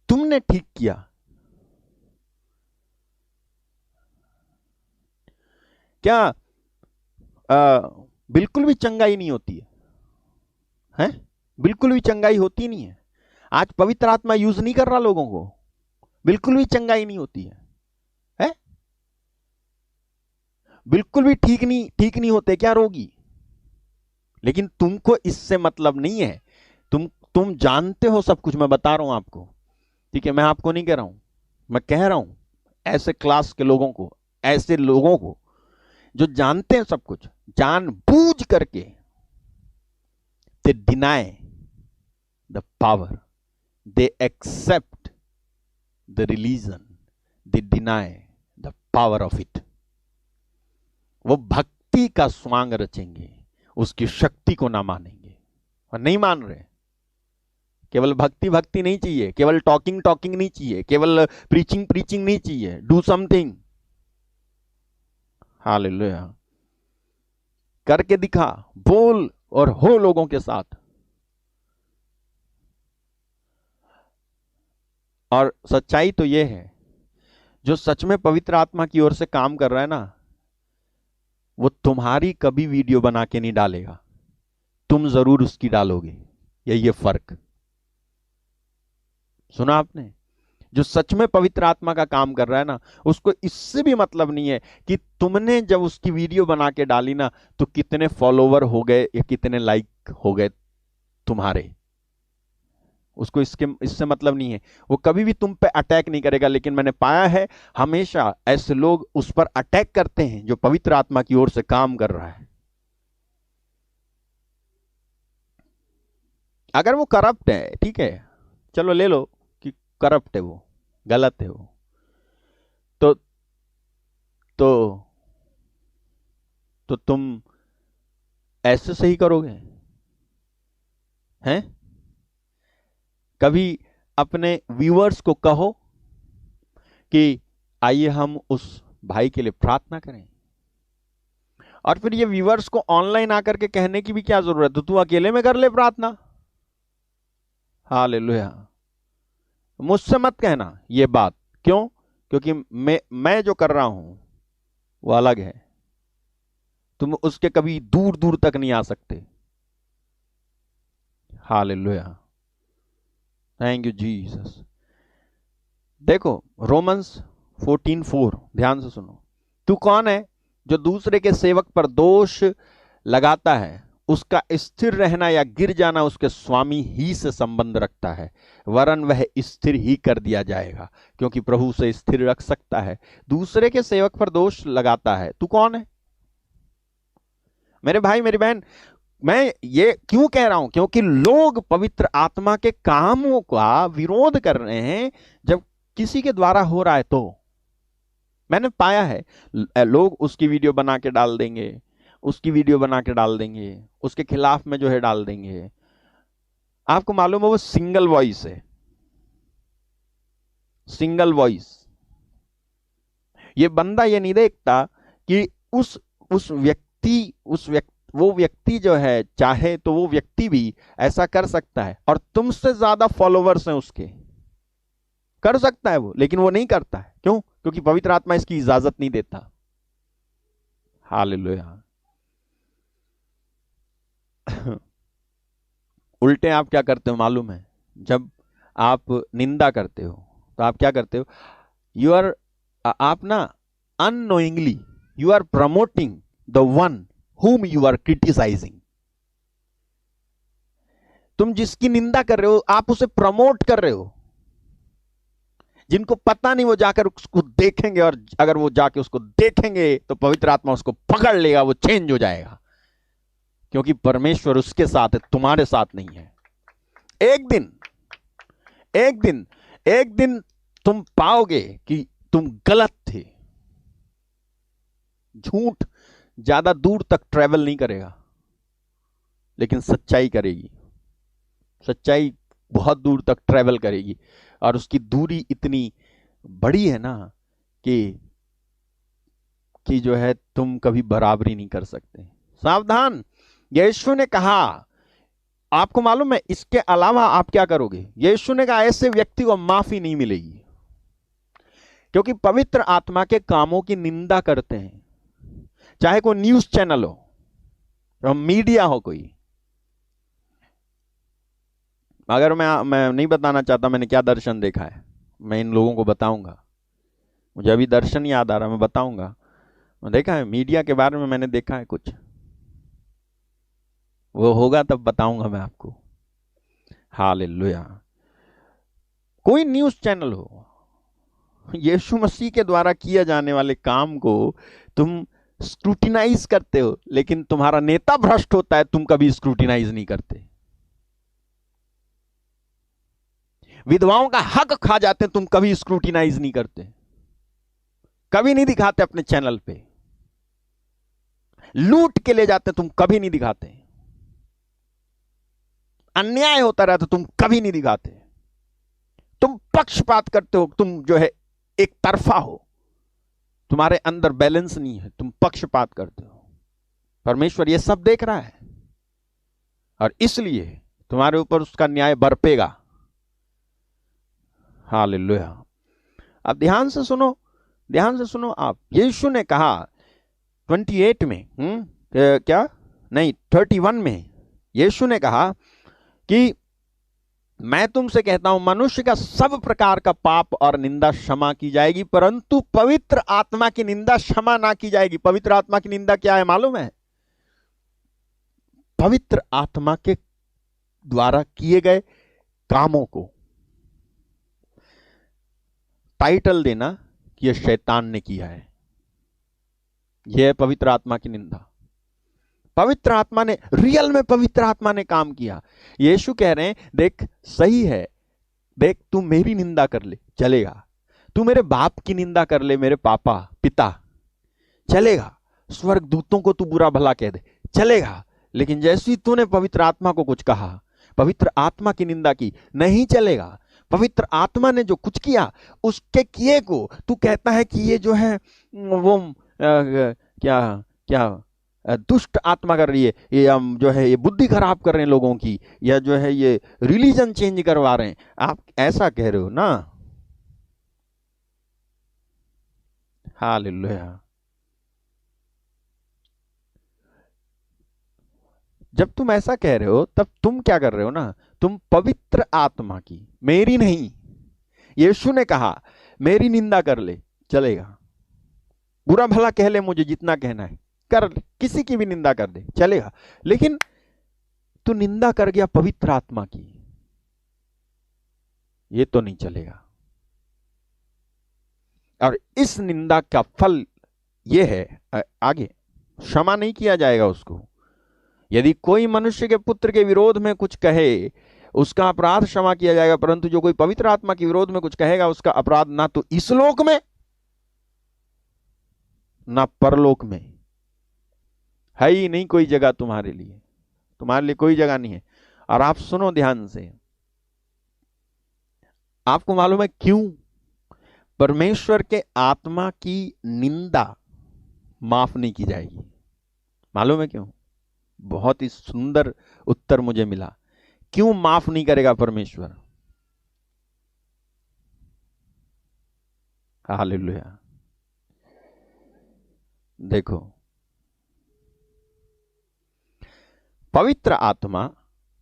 तुमने ठीक किया। क्या बिल्कुल भी चंगाई नहीं होती है? बिल्कुल भी चंगाई होती नहीं है। आज पवित्र आत्मा यूज नहीं कर रहा लोगों को, बिल्कुल भी चंगाई नहीं होती है? बिल्कुल भी ठीक नहीं होते क्या रोगी? लेकिन तुमको इससे मतलब नहीं है, तुम जानते हो सब कुछ। मैं बता रहा हूं आपको, ठीक है, मैं आपको नहीं कह रहा हूं, मैं कह रहा हूं ऐसे क्लास के लोगों को, ऐसे लोगों को जो जानते हैं सब कुछ, जानबूझ करके they deny the power, they accept the religion, they deny the power of it। वो भक्ति का स्वांग रचेंगे, उसकी शक्ति को ना मानेंगे, और नहीं मान रहे। केवल भक्ति नहीं चाहिए, केवल टॉकिंग नहीं चाहिए, केवल प्रीचिंग नहीं चाहिए, डू समथिंग। हालेलुया, करके दिखा, बोल और हो लोगों के साथ। और सच्चाई तो यह है, जो सच में पवित्र आत्मा की ओर से काम कर रहा है ना, वो तुम्हारी कभी वीडियो बना के नहीं डालेगा, तुम जरूर उसकी डालोगे। यही है फर्क। सुना आपने? जो सच में पवित्र आत्मा का काम कर रहा है ना, उसको इससे भी मतलब नहीं है कि तुमने जब उसकी वीडियो बना के डाली ना तो कितने फॉलोवर हो गए या कितने लाइक हो गए तुम्हारे। उसको इससे मतलब नहीं है। वो कभी भी तुम पे अटैक नहीं करेगा। लेकिन मैंने पाया है हमेशा ऐसे लोग उस पर अटैक करते हैं जो पवित्र आत्मा की ओर से काम कर रहा है। अगर वो करप्ट है, ठीक है, चलो ले लो कि करप्ट है, वो गलत है, वो तो तो तो तुम ऐसे सही करोगे? हैं? कभी अपने व्यूअर्स को कहो कि आइए हम उस भाई के लिए प्रार्थना करें। और फिर ये व्यूअर्स को ऑनलाइन आकर के कहने की भी क्या जरूरत है? तू अकेले में कर ले प्रार्थना। हालेलुया। मुझसे मत कहना ये बात। क्यों? क्योंकि मैं जो कर रहा हूं वो अलग है। तुम उसके कभी दूर दूर तक नहीं आ सकते। हालेलुया। Thank you Jesus. देखो रोमन्स 14:4 ध्यान से सुनो। तू कौन है जो दूसरे के सेवक पर दोष लगाता है? उसका स्थिर रहना या गिर जाना उसके स्वामी ही से संबंध रखता है, वरन वह स्थिर ही कर दिया जाएगा, क्योंकि प्रभु उसे स्थिर रख सकता है। दूसरे के सेवक पर दोष लगाता है। तू कौन है? मेरे भाई मेरी बहन, मैं ये क्यों कह रहा हूं? क्योंकि लोग पवित्र आत्मा के कामों का विरोध कर रहे हैं जब किसी के द्वारा हो रहा है। तो मैंने पाया है लोग उसकी वीडियो बना के डाल देंगे, उसकी वीडियो बना के डाल देंगे, उसके खिलाफ में जो है डाल देंगे। आपको मालूम है वो सिंगल वॉइस है, सिंगल वॉइस। ये बंदा ये नहीं देखता कि उस व्यक्ति वो व्यक्ति जो है, चाहे तो वो व्यक्ति भी ऐसा कर सकता है और तुमसे ज्यादा फॉलोवर्स हैं उसके, कर सकता है वो, लेकिन वो नहीं करता है। क्यों? क्योंकि पवित्र आत्मा इसकी इजाजत नहीं देता। हालेलुया। उल्टे आप क्या करते हो मालूम है? जब आप निंदा करते हो तो आप क्या करते हो? आप ना unknowingly you are promoting the one whom you are criticizing। तुम जिसकी निंदा कर रहे हो आप उसे प्रमोट कर रहे हो। जिनको पता नहीं वो जाकर उसको देखेंगे, और अगर वो जाके उसको देखेंगे तो पवित्र आत्मा उसको पकड़ लेगा, वो चेंज हो जाएगा। क्योंकि परमेश्वर उसके साथ है, तुम्हारे साथ नहीं है। एक दिन तुम पाओगे कि तुम गलत थे। झूठ ज्यादा दूर तक ट्रेवल नहीं करेगा, लेकिन सच्चाई करेगी। सच्चाई बहुत दूर तक ट्रेवल करेगी, और उसकी दूरी इतनी बड़ी है ना कि जो है तुम कभी बराबरी नहीं कर सकते। सावधान। यीशु ने कहा, आपको मालूम है इसके अलावा आप क्या करोगे? यीशु ने कहा ऐसे व्यक्ति को माफी नहीं मिलेगी, क्योंकि पवित्र आत्मा के कामों की निंदा करते हैं। चाहे कोई न्यूज चैनल हो, मीडिया हो कोई। अगर मैं नहीं बताना चाहता मैंने क्या दर्शन देखा है, मैं इन लोगों को बताऊंगा। मुझे अभी दर्शन याद आ रहा, मैं बताऊंगा। मैं देखा है मीडिया के बारे में, मैंने देखा है कुछ, वो होगा तब बताऊंगा मैं आपको। हालेलुया। कोई न्यूज चैनल हो, यीशु मसीह के द्वारा किया जाने वाले काम को तुम स्क्रूटिनाइज करते हो, लेकिन तुम्हारा नेता भ्रष्ट होता है, तुम कभी स्क्रूटिनाइज नहीं करते। विधवाओं का हक खा जाते हैं, तुम कभी स्क्रूटिनाइज नहीं करते, कभी नहीं दिखाते अपने चैनल पे। लूट के ले जाते तुम कभी नहीं दिखाते। अन्याय होता रहता तुम कभी नहीं दिखाते। तुम पक्षपात करते हो, तुम जो है एक तरफा हो, तुम्हारे अंदर बैलेंस नहीं है, तुम पक्षपात करते हो। परमेश्वर ये सब देख रहा है, और इसलिए तुम्हारे ऊपर उसका न्याय बरपेगा। हालेलुया। अब ध्यान से सुनो आप। यीशु ने कहा 28 में क्या नहीं 31 में, यीशु ने कहा कि मैं तुमसे कहता हूं मनुष्य का सब प्रकार का पाप और निंदा क्षमा की जाएगी, परंतु पवित्र आत्मा की निंदा क्षमा ना की जाएगी। पवित्र आत्मा की निंदा क्या है मालूम है? पवित्र आत्मा के द्वारा किए गए कामों को टाइटल देना कि यह शैतान ने किया है, यह है पवित्र आत्मा की निंदा। पवित्र आत्मा ने, रियल में पवित्र आत्मा ने काम किया। यीशु कह रहे हैं देख सही है, देख तू मेरी निंदा कर ले चलेगा, तू मेरे बाप की निंदा कर ले, मेरे पापा पिता, चलेगा, स्वर्ग दूतों को तू बुरा भला कह दे चलेगा, लेकिन जैसे ही तूने पवित्र आत्मा को कुछ कहा, पवित्र आत्मा की निंदा की, नहीं चलेगा। पवित्र आत्मा ने जो कुछ किया उसके किए को तू कहता है कि ये जो है वो क्या क्या दुष्ट आत्मा कर रही है, ये जो है ये बुद्धि खराब कर रहे हैं लोगों की, या जो है ये रिलीजन चेंज करवा रहे हैं, आप ऐसा कह रहे हो ना। हालेलुया। जब तुम ऐसा कह रहे हो तब तुम क्या कर रहे हो ना, तुम पवित्र आत्मा की, मेरी नहीं, यीशु ने कहा मेरी निंदा कर ले चलेगा, बुरा भला कह ले, मुझे जितना कहना है कर ले, किसी की भी निंदा कर दे चलेगा, लेकिन तू निंदा कर गया पवित्र आत्मा की, ये तो नहीं चलेगा। और इस निंदा का फल ये है, आगे क्षमा नहीं किया जाएगा उसको। यदि कोई मनुष्य के पुत्र के विरोध में कुछ कहे उसका अपराध क्षमा किया जाएगा, परंतु जो कोई पवित्र आत्मा के विरोध में कुछ कहेगा उसका अपराध ना तो इस लोक में ना परलोक में, है ही नहीं कोई जगह तुम्हारे लिए कोई जगह नहीं है। और आप सुनो ध्यान से, आपको मालूम है क्यों परमेश्वर के आत्मा की निंदा माफ नहीं की जाएगी? मालूम है क्यों? बहुत ही सुंदर उत्तर मुझे मिला। क्यों माफ नहीं करेगा परमेश्वर? हालेलुया। देखो, पवित्र आत्मा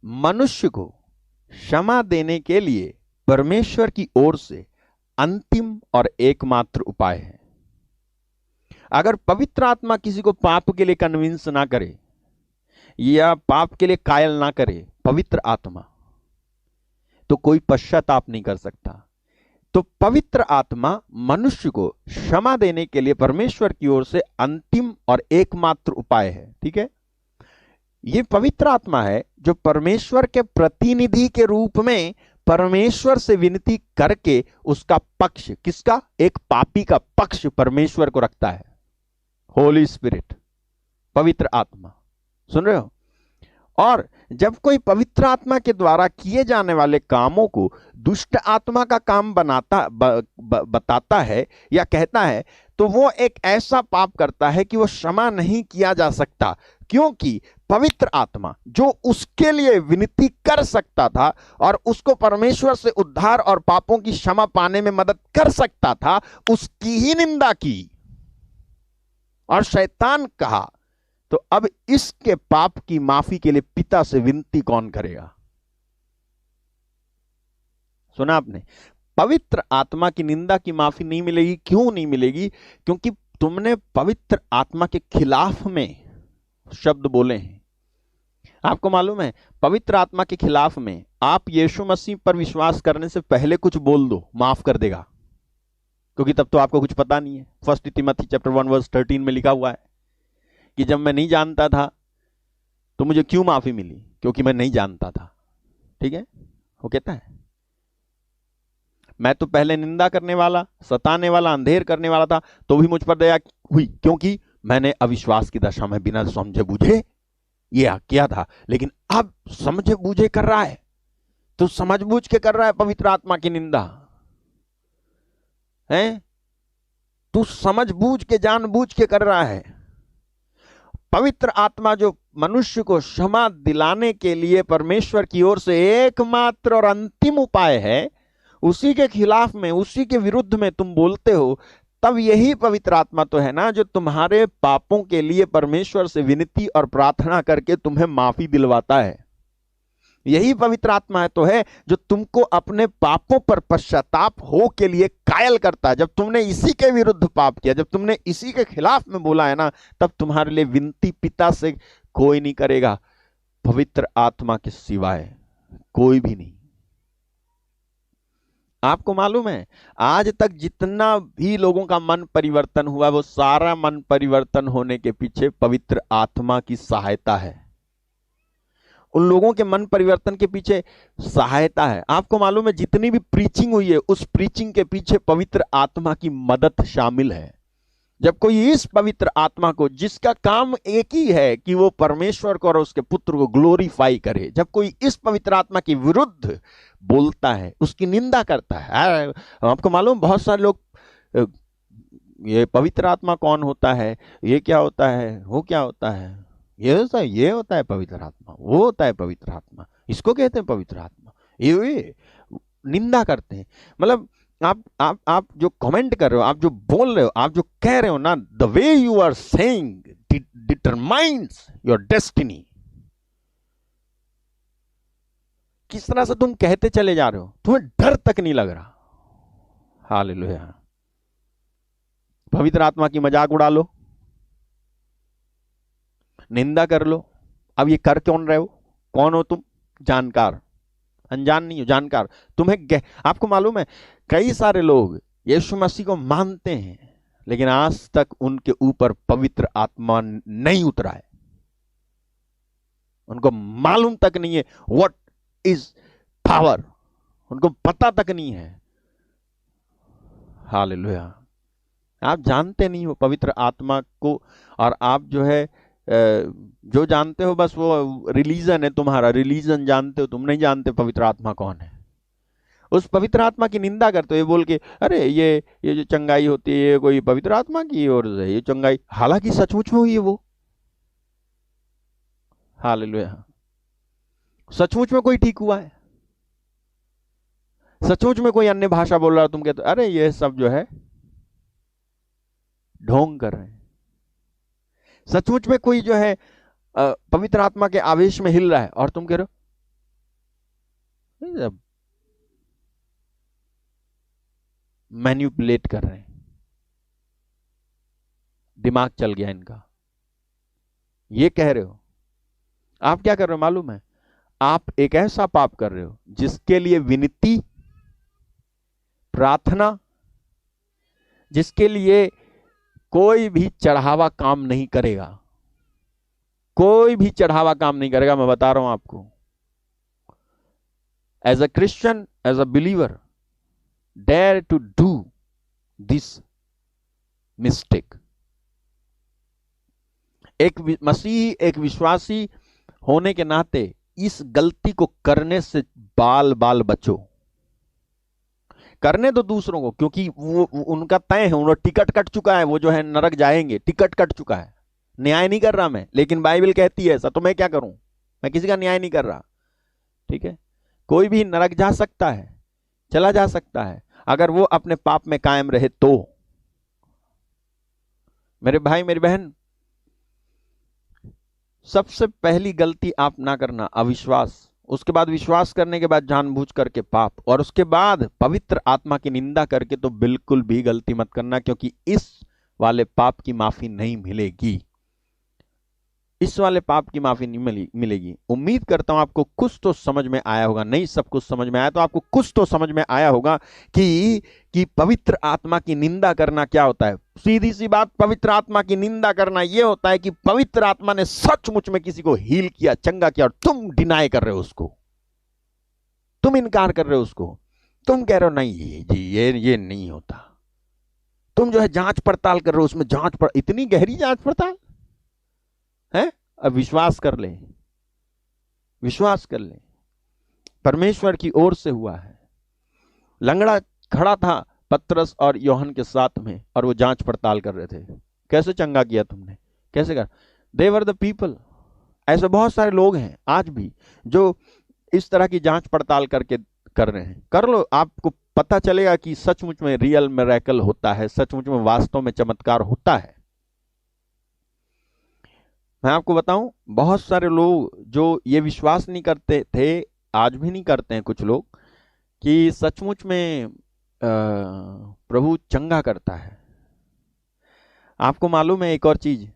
मनुष्य को क्षमा देने के लिए परमेश्वर की ओर से अंतिम और एकमात्र उपाय है। अगर पवित्र आत्मा किसी को पाप के लिए कन्विंस ना करे या पाप के लिए कायल ना करे पवित्र आत्मा, तो कोई पश्चाताप नहीं कर सकता। तो पवित्र आत्मा मनुष्य को क्षमा देने के लिए परमेश्वर की ओर से अंतिम और एकमात्र उपाय है। ठीक है, यह पवित्र आत्मा है जो परमेश्वर के प्रतिनिधि के रूप में परमेश्वर से विनती करके उसका पक्ष, किसका? एक पापी का पक्ष परमेश्वर को रखता है। होली स्पिरिट, पवित्र आत्मा, सुन रहे हो? और जब कोई पवित्र आत्मा के द्वारा किए जाने वाले कामों को दुष्ट आत्मा का काम बताता है या कहता है, तो वो एक ऐसा पाप करता है कि वो क्षमा नहीं किया जा सकता, क्योंकि पवित्र आत्मा जो उसके लिए विनती कर सकता था और उसको परमेश्वर से उद्धार और पापों की क्षमा पाने में मदद कर सकता था, उसकी ही निंदा की और शैतान कहा, तो अब इसके पाप की माफी के लिए पिता से विनती कौन करेगा? सुना आपने? पवित्र आत्मा की निंदा की माफी नहीं मिलेगी। क्यों नहीं मिलेगी? क्योंकि तुमने पवित्र आत्मा के खिलाफ में शब्द बोले हैं। आपको मालूम है, पवित्र आत्मा के खिलाफ में आप यीशु मसीह पर विश्वास करने से पहले कुछ बोल दो, माफ कर देगा, क्योंकि तब तो आपको कुछ पता नहीं है। 1 तिमोथी चैप्टर 1 वर्स 13 में लिखा हुआ है कि जब मैं नहीं जानता था तो मुझे क्यों माफी मिली? क्योंकि मैं नहीं जानता था। ठीक है, वो कहता है मैं तो पहले निंदा करने वाला, सताने वाला, अंधेर करने वाला था, तो भी मुझ पर दया हुई, क्योंकि मैंने अविश्वास की दशा में बिना समझे बूझे ये किया था। लेकिन अब समझे बूझे कर रहा है, तो समझ बूझ के कर रहा है पवित्र आत्मा की निंदा है, तू समझ बूझ के जानबूझ के कर रहा है। पवित्र आत्मा जो मनुष्य को क्षमा दिलाने के लिए परमेश्वर की ओर से एकमात्र और अंतिम उपाय है, उसी के खिलाफ में, उसी के विरुद्ध में तुम बोलते हो, तब यही पवित्र आत्मा तो है ना जो तुम्हारे पापों के लिए परमेश्वर से विनती और प्रार्थना करके तुम्हें माफी दिलवाता है। यही पवित्र आत्मा है तो है जो तुमको अपने पापों पर पश्चाताप हो के लिए कायल करता है। जब तुमने इसी के विरुद्ध पाप किया, जब तुमने इसी के खिलाफ में बोला है ना, तब तुम्हारे लिए विनती पिता से कोई नहीं करेगा पवित्र आत्मा के सिवाय, कोई भी नहीं। आपको मालूम है आज तक जितना भी लोगों का मन परिवर्तन हुआ, वो सारा मन परिवर्तन होने के पीछे पवित्र आत्मा की सहायता है। उन लोगों के मन परिवर्तन के पीछे सहायता है। आपको मालूम है जितनी भी प्रीचिंग हुई है, उस प्रीचिंग के पीछे पवित्र आत्मा की मदद शामिल है। जब कोई इस पवित्र आत्मा को, जिसका काम एक ही है कि वो परमेश्वर को और उसके पुत्र को ग्लोरीफाई करे, जब कोई इस पवित्र आत्मा के विरुद्ध बोलता है, उसकी निंदा करता है। आपको मालूम बहुत सारे लोग ये पवित्र आत्मा कौन होता है, ये क्या होता है, वो क्या होता है, ये होता है पवित्र आत्मा, वो होता है पवित्र आत्मा, इसको कहते हैं पवित्र आत्मा, ये निंदा करते हैं। मतलब आप जो कमेंट कर रहे हो, आप जो बोल रहे हो, आप जो कह रहे हो ना, the way you are saying determines your destiny. किस तरह से तुम कहते चले जा रहे हो, तुम्हें डर तक नहीं लग रहा। हालेलुया। पवित्र आत्मा की मजाक उड़ा लो, निंदा कर लो। अब ये कर कौन रहे हो, कौन हो तुम? जानकार, अनजान नहीं हो, जानकार। तुम्हें आपको मालूम है कई सारे लोग यीशु मसीह को मानते हैं, लेकिन आज तक उनके ऊपर पवित्र आत्मा नहीं उतरा है। उनको मालूम तक नहीं है व्हाट इज पावर, उनको पता तक नहीं है। हालेलुया। आप जानते नहीं हो पवित्र आत्मा को, और आप जो है जो जानते हो बस वो रिलीजन है तुम्हारा, रिलीजन जानते हो, तुम नहीं जानते पवित्र आत्मा कौन है। उस पवित्र आत्मा की निंदा करते हो ये बोल के, अरे ये जो चंगाई होती है ये कोई पवित्र आत्मा की ओर से ये चंगाई, हालांकि सचमुच में हुई है वो। हालेलुया। सचमुच में कोई ठीक हुआ है, सचमुच में कोई अन्य भाषा बोल रहा है, तुम कहते अरे ये सब जो है ढोंग कर रहे हैं। सचमुच में कोई जो है पवित्र आत्मा के आवेश में हिल रहा है और तुम कह रहे हो मैन्युपुलेट कर रहे हैं, दिमाग चल गया इनका, ये कह रहे हो। आप क्या कर रहे हो मालूम है? आप एक ऐसा पाप कर रहे हो जिसके लिए विनती, प्रार्थना, जिसके लिए कोई भी चढ़ावा काम नहीं करेगा, कोई भी चढ़ावा काम नहीं करेगा। मैं बता रहा हूं आपको, as a Christian, as a believer, dare to do this mistake. एक मसीही, एक विश्वासी होने के नाते इस गलती को करने से बाल बाल बचो। करने दो दूसरों को, क्योंकि वो उनका तय है, उन्होंने टिकट कट चुका है, वो जो है नरक जाएंगे, टिकट कट चुका है। न्याय नहीं कर रहा मैं, लेकिन बाइबल कहती है ऐसा, तो मैं क्या करूं? मैं किसी का न्याय नहीं कर रहा, ठीक है। कोई भी नरक जा सकता है, चला जा सकता है, अगर वो अपने पाप में कायम रहे तो। मेरे भाई मेरी बहन, सबसे पहली गलती आप ना करना अविश्वास, उसके बाद विश्वास करने के बाद जानबूझ करके पाप, और उसके बाद पवित्र आत्मा की निंदा करके तो बिल्कुल भी गलती मत करना, क्योंकि इस वाले पाप की माफी नहीं मिलेगी, इस वाले पाप की माफी नहीं मिलेगी। उम्मीद करता हूं आपको कुछ तो समझ में आया होगा, नहीं सब कुछ समझ में आया तो आपको कुछ तो समझ में आया होगा कि पवित्र आत्मा की निंदा करना क्या होता है। सीधी सी बात, पवित्र आत्मा की निंदा करना यह होता है कि पवित्र आत्मा ने सचमुच में किसी को हील किया, चंगा किया, और तुम डिनाई कर रहे हो उसको, तुम इनकार कर रहे हो उसको, तुम कह रहे हो नहीं जी ये नहीं होता। तुम जो है जांच पड़ताल कर रहे हो, उसमें इतनी गहरी जांच पड़ताल है। अब विश्वास कर ले, विश्वास कर ले, परमेश्वर की ओर से हुआ है। लंगड़ा खड़ा था पतरस और यूहन्ना के साथ में, और वो जांच पड़ताल कर रहे थे, कैसे चंगा किया तुमने, कैसे कर। दे वर द पीपल। ऐसे बहुत सारे लोग हैं आज भी जो इस तरह की जांच पड़ताल करके कर रहे हैं। कर लो, आपको पता चलेगा कि सचमुच में रियल मिरेकल होता है, सचमुच में वास्तव में चमत्कार होता है। मैं आपको बताऊं, बहुत सारे लोग जो ये विश्वास नहीं करते थे, आज भी नहीं करते हैं कुछ लोग, कि सचमुच में प्रभु चंगा करता है। आपको मालूम है एक और चीज,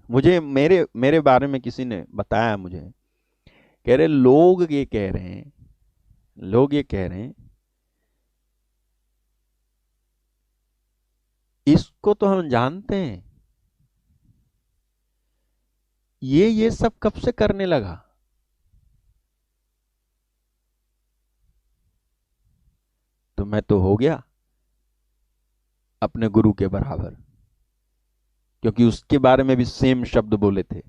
मुझे मेरे मेरे बारे में किसी ने बताया, मुझे कह रहे लोग ये कह रहे हैं इसको तो हम जानते हैं, ये सब कब से करने लगा? तो मैं तो हो गया अपने गुरु के बराबर, क्योंकि उसके बारे में भी सेम शब्द बोले थे।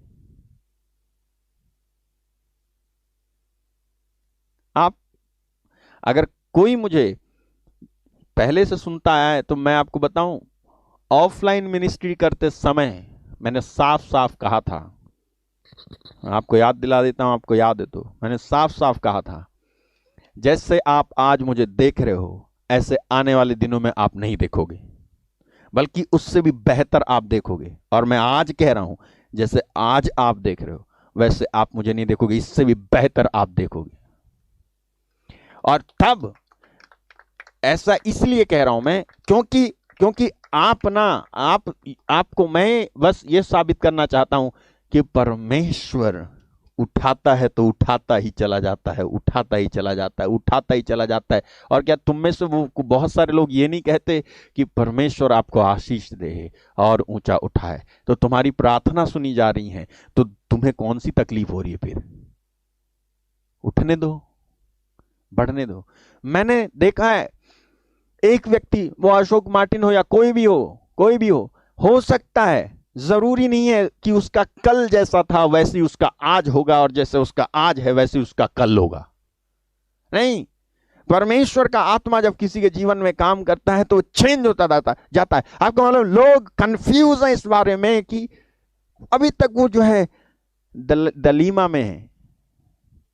आप अगर कोई मुझे पहले से सुनता आया है तो मैं आपको बताऊं, ऑफलाइन मिनिस्ट्री करते समय मैंने साफ साफ कहा था, आपको याद दिला देता हूं, आपको याद है तो, मैंने साफ साफ कहा था, जैसे आप आज मुझे देख रहे हो ऐसे आने वाले दिनों में आप नहीं देखोगे, बल्कि उससे भी बेहतर आप देखोगे। और मैं आज कह रहा हूं, जैसे आज आप देख रहे हो वैसे आप मुझे नहीं देखोगे, इससे भी बेहतर आप देखोगे। और तब ऐसा इसलिए कह रहा हूं मैं, क्योंकि आपको मैं बस ये साबित करना चाहता हूं कि परमेश्वर उठाता है तो उठाता ही चला जाता है, उठाता ही चला जाता है, उठाता ही चला जाता है। और क्या तुम में से वो बहुत सारे लोग ये नहीं कहते कि परमेश्वर आपको आशीष दे और ऊंचा उठाए? तो तुम्हारी प्रार्थना सुनी जा रही है तो तुम्हें कौन सी तकलीफ हो रही है फिर? उठने दो, बढ़ने दो। मैंने देखा है एक व्यक्ति, वो अशोक मार्टिन हो या कोई भी हो सकता है, जरूरी नहीं है कि उसका कल जैसा था वैसे ही उसका आज होगा, और जैसे उसका आज है वैसे उसका कल होगा। नहीं, परमेश्वर का आत्मा जब किसी के जीवन में काम करता है तो चेंज होता जाता है। आपको मालूम, लोग कंफ्यूज हैं इस बारे में कि अभी तक वो जो है दलीमा में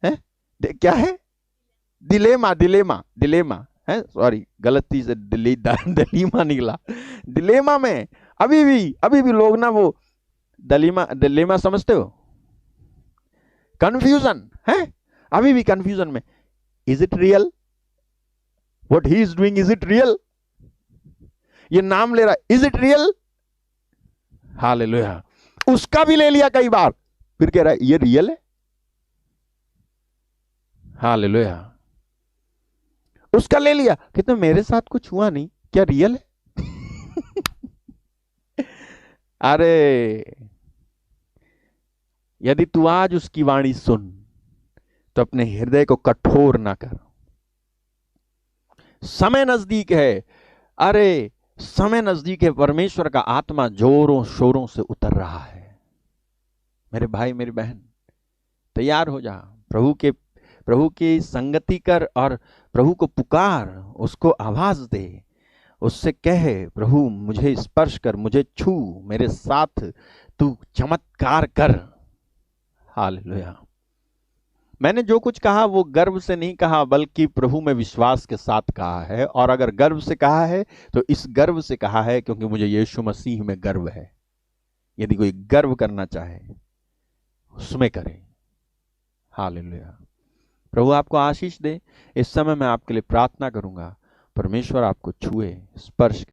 है, क्या है, दिलेमा है, सॉरी गलती से दलीमा निकला, दिलेमा में अभी भी लोग ना वो दिलेमा समझते हो, कंफ्यूजन है, अभी भी कंफ्यूजन में। Is it real what he is doing? Is it real? ये नाम ले रहा, इज इट रियल? हालेलुया। उसका भी ले लिया कई बार, फिर कह रहा है ये रियल है। हालेलुया। उसका ले लिया, कहते मेरे साथ कुछ हुआ नहीं, क्या रियल है? अरे यदि तू आज उसकी वाणी सुन तो अपने हृदय को कठोर ना कर। समय नजदीक है, अरे समय नजदीक है, परमेश्वर का आत्मा जोरों शोरों से उतर रहा है। मेरे भाई मेरी बहन, तैयार हो जा, प्रभु की संगति कर और प्रभु को पुकार, उसको आवाज दे, उससे कहे प्रभु मुझे स्पर्श कर, मुझे छू, मेरे साथ तू चमत्कार कर। हालेलुया। मैंने जो कुछ कहा वो गर्व से नहीं कहा, बल्कि प्रभु में विश्वास के साथ कहा है। और अगर गर्व से कहा है तो इस गर्व से कहा है क्योंकि मुझे यीशु मसीह में गर्व है। यदि कोई गर्व करना चाहे उसमें करे। हालेलुया। प्रभु आपको आशीष दे। इस समय मैं आपके लिए प्रार्थना करूंगा, परमेश्वर आपको छुए, स्पर्श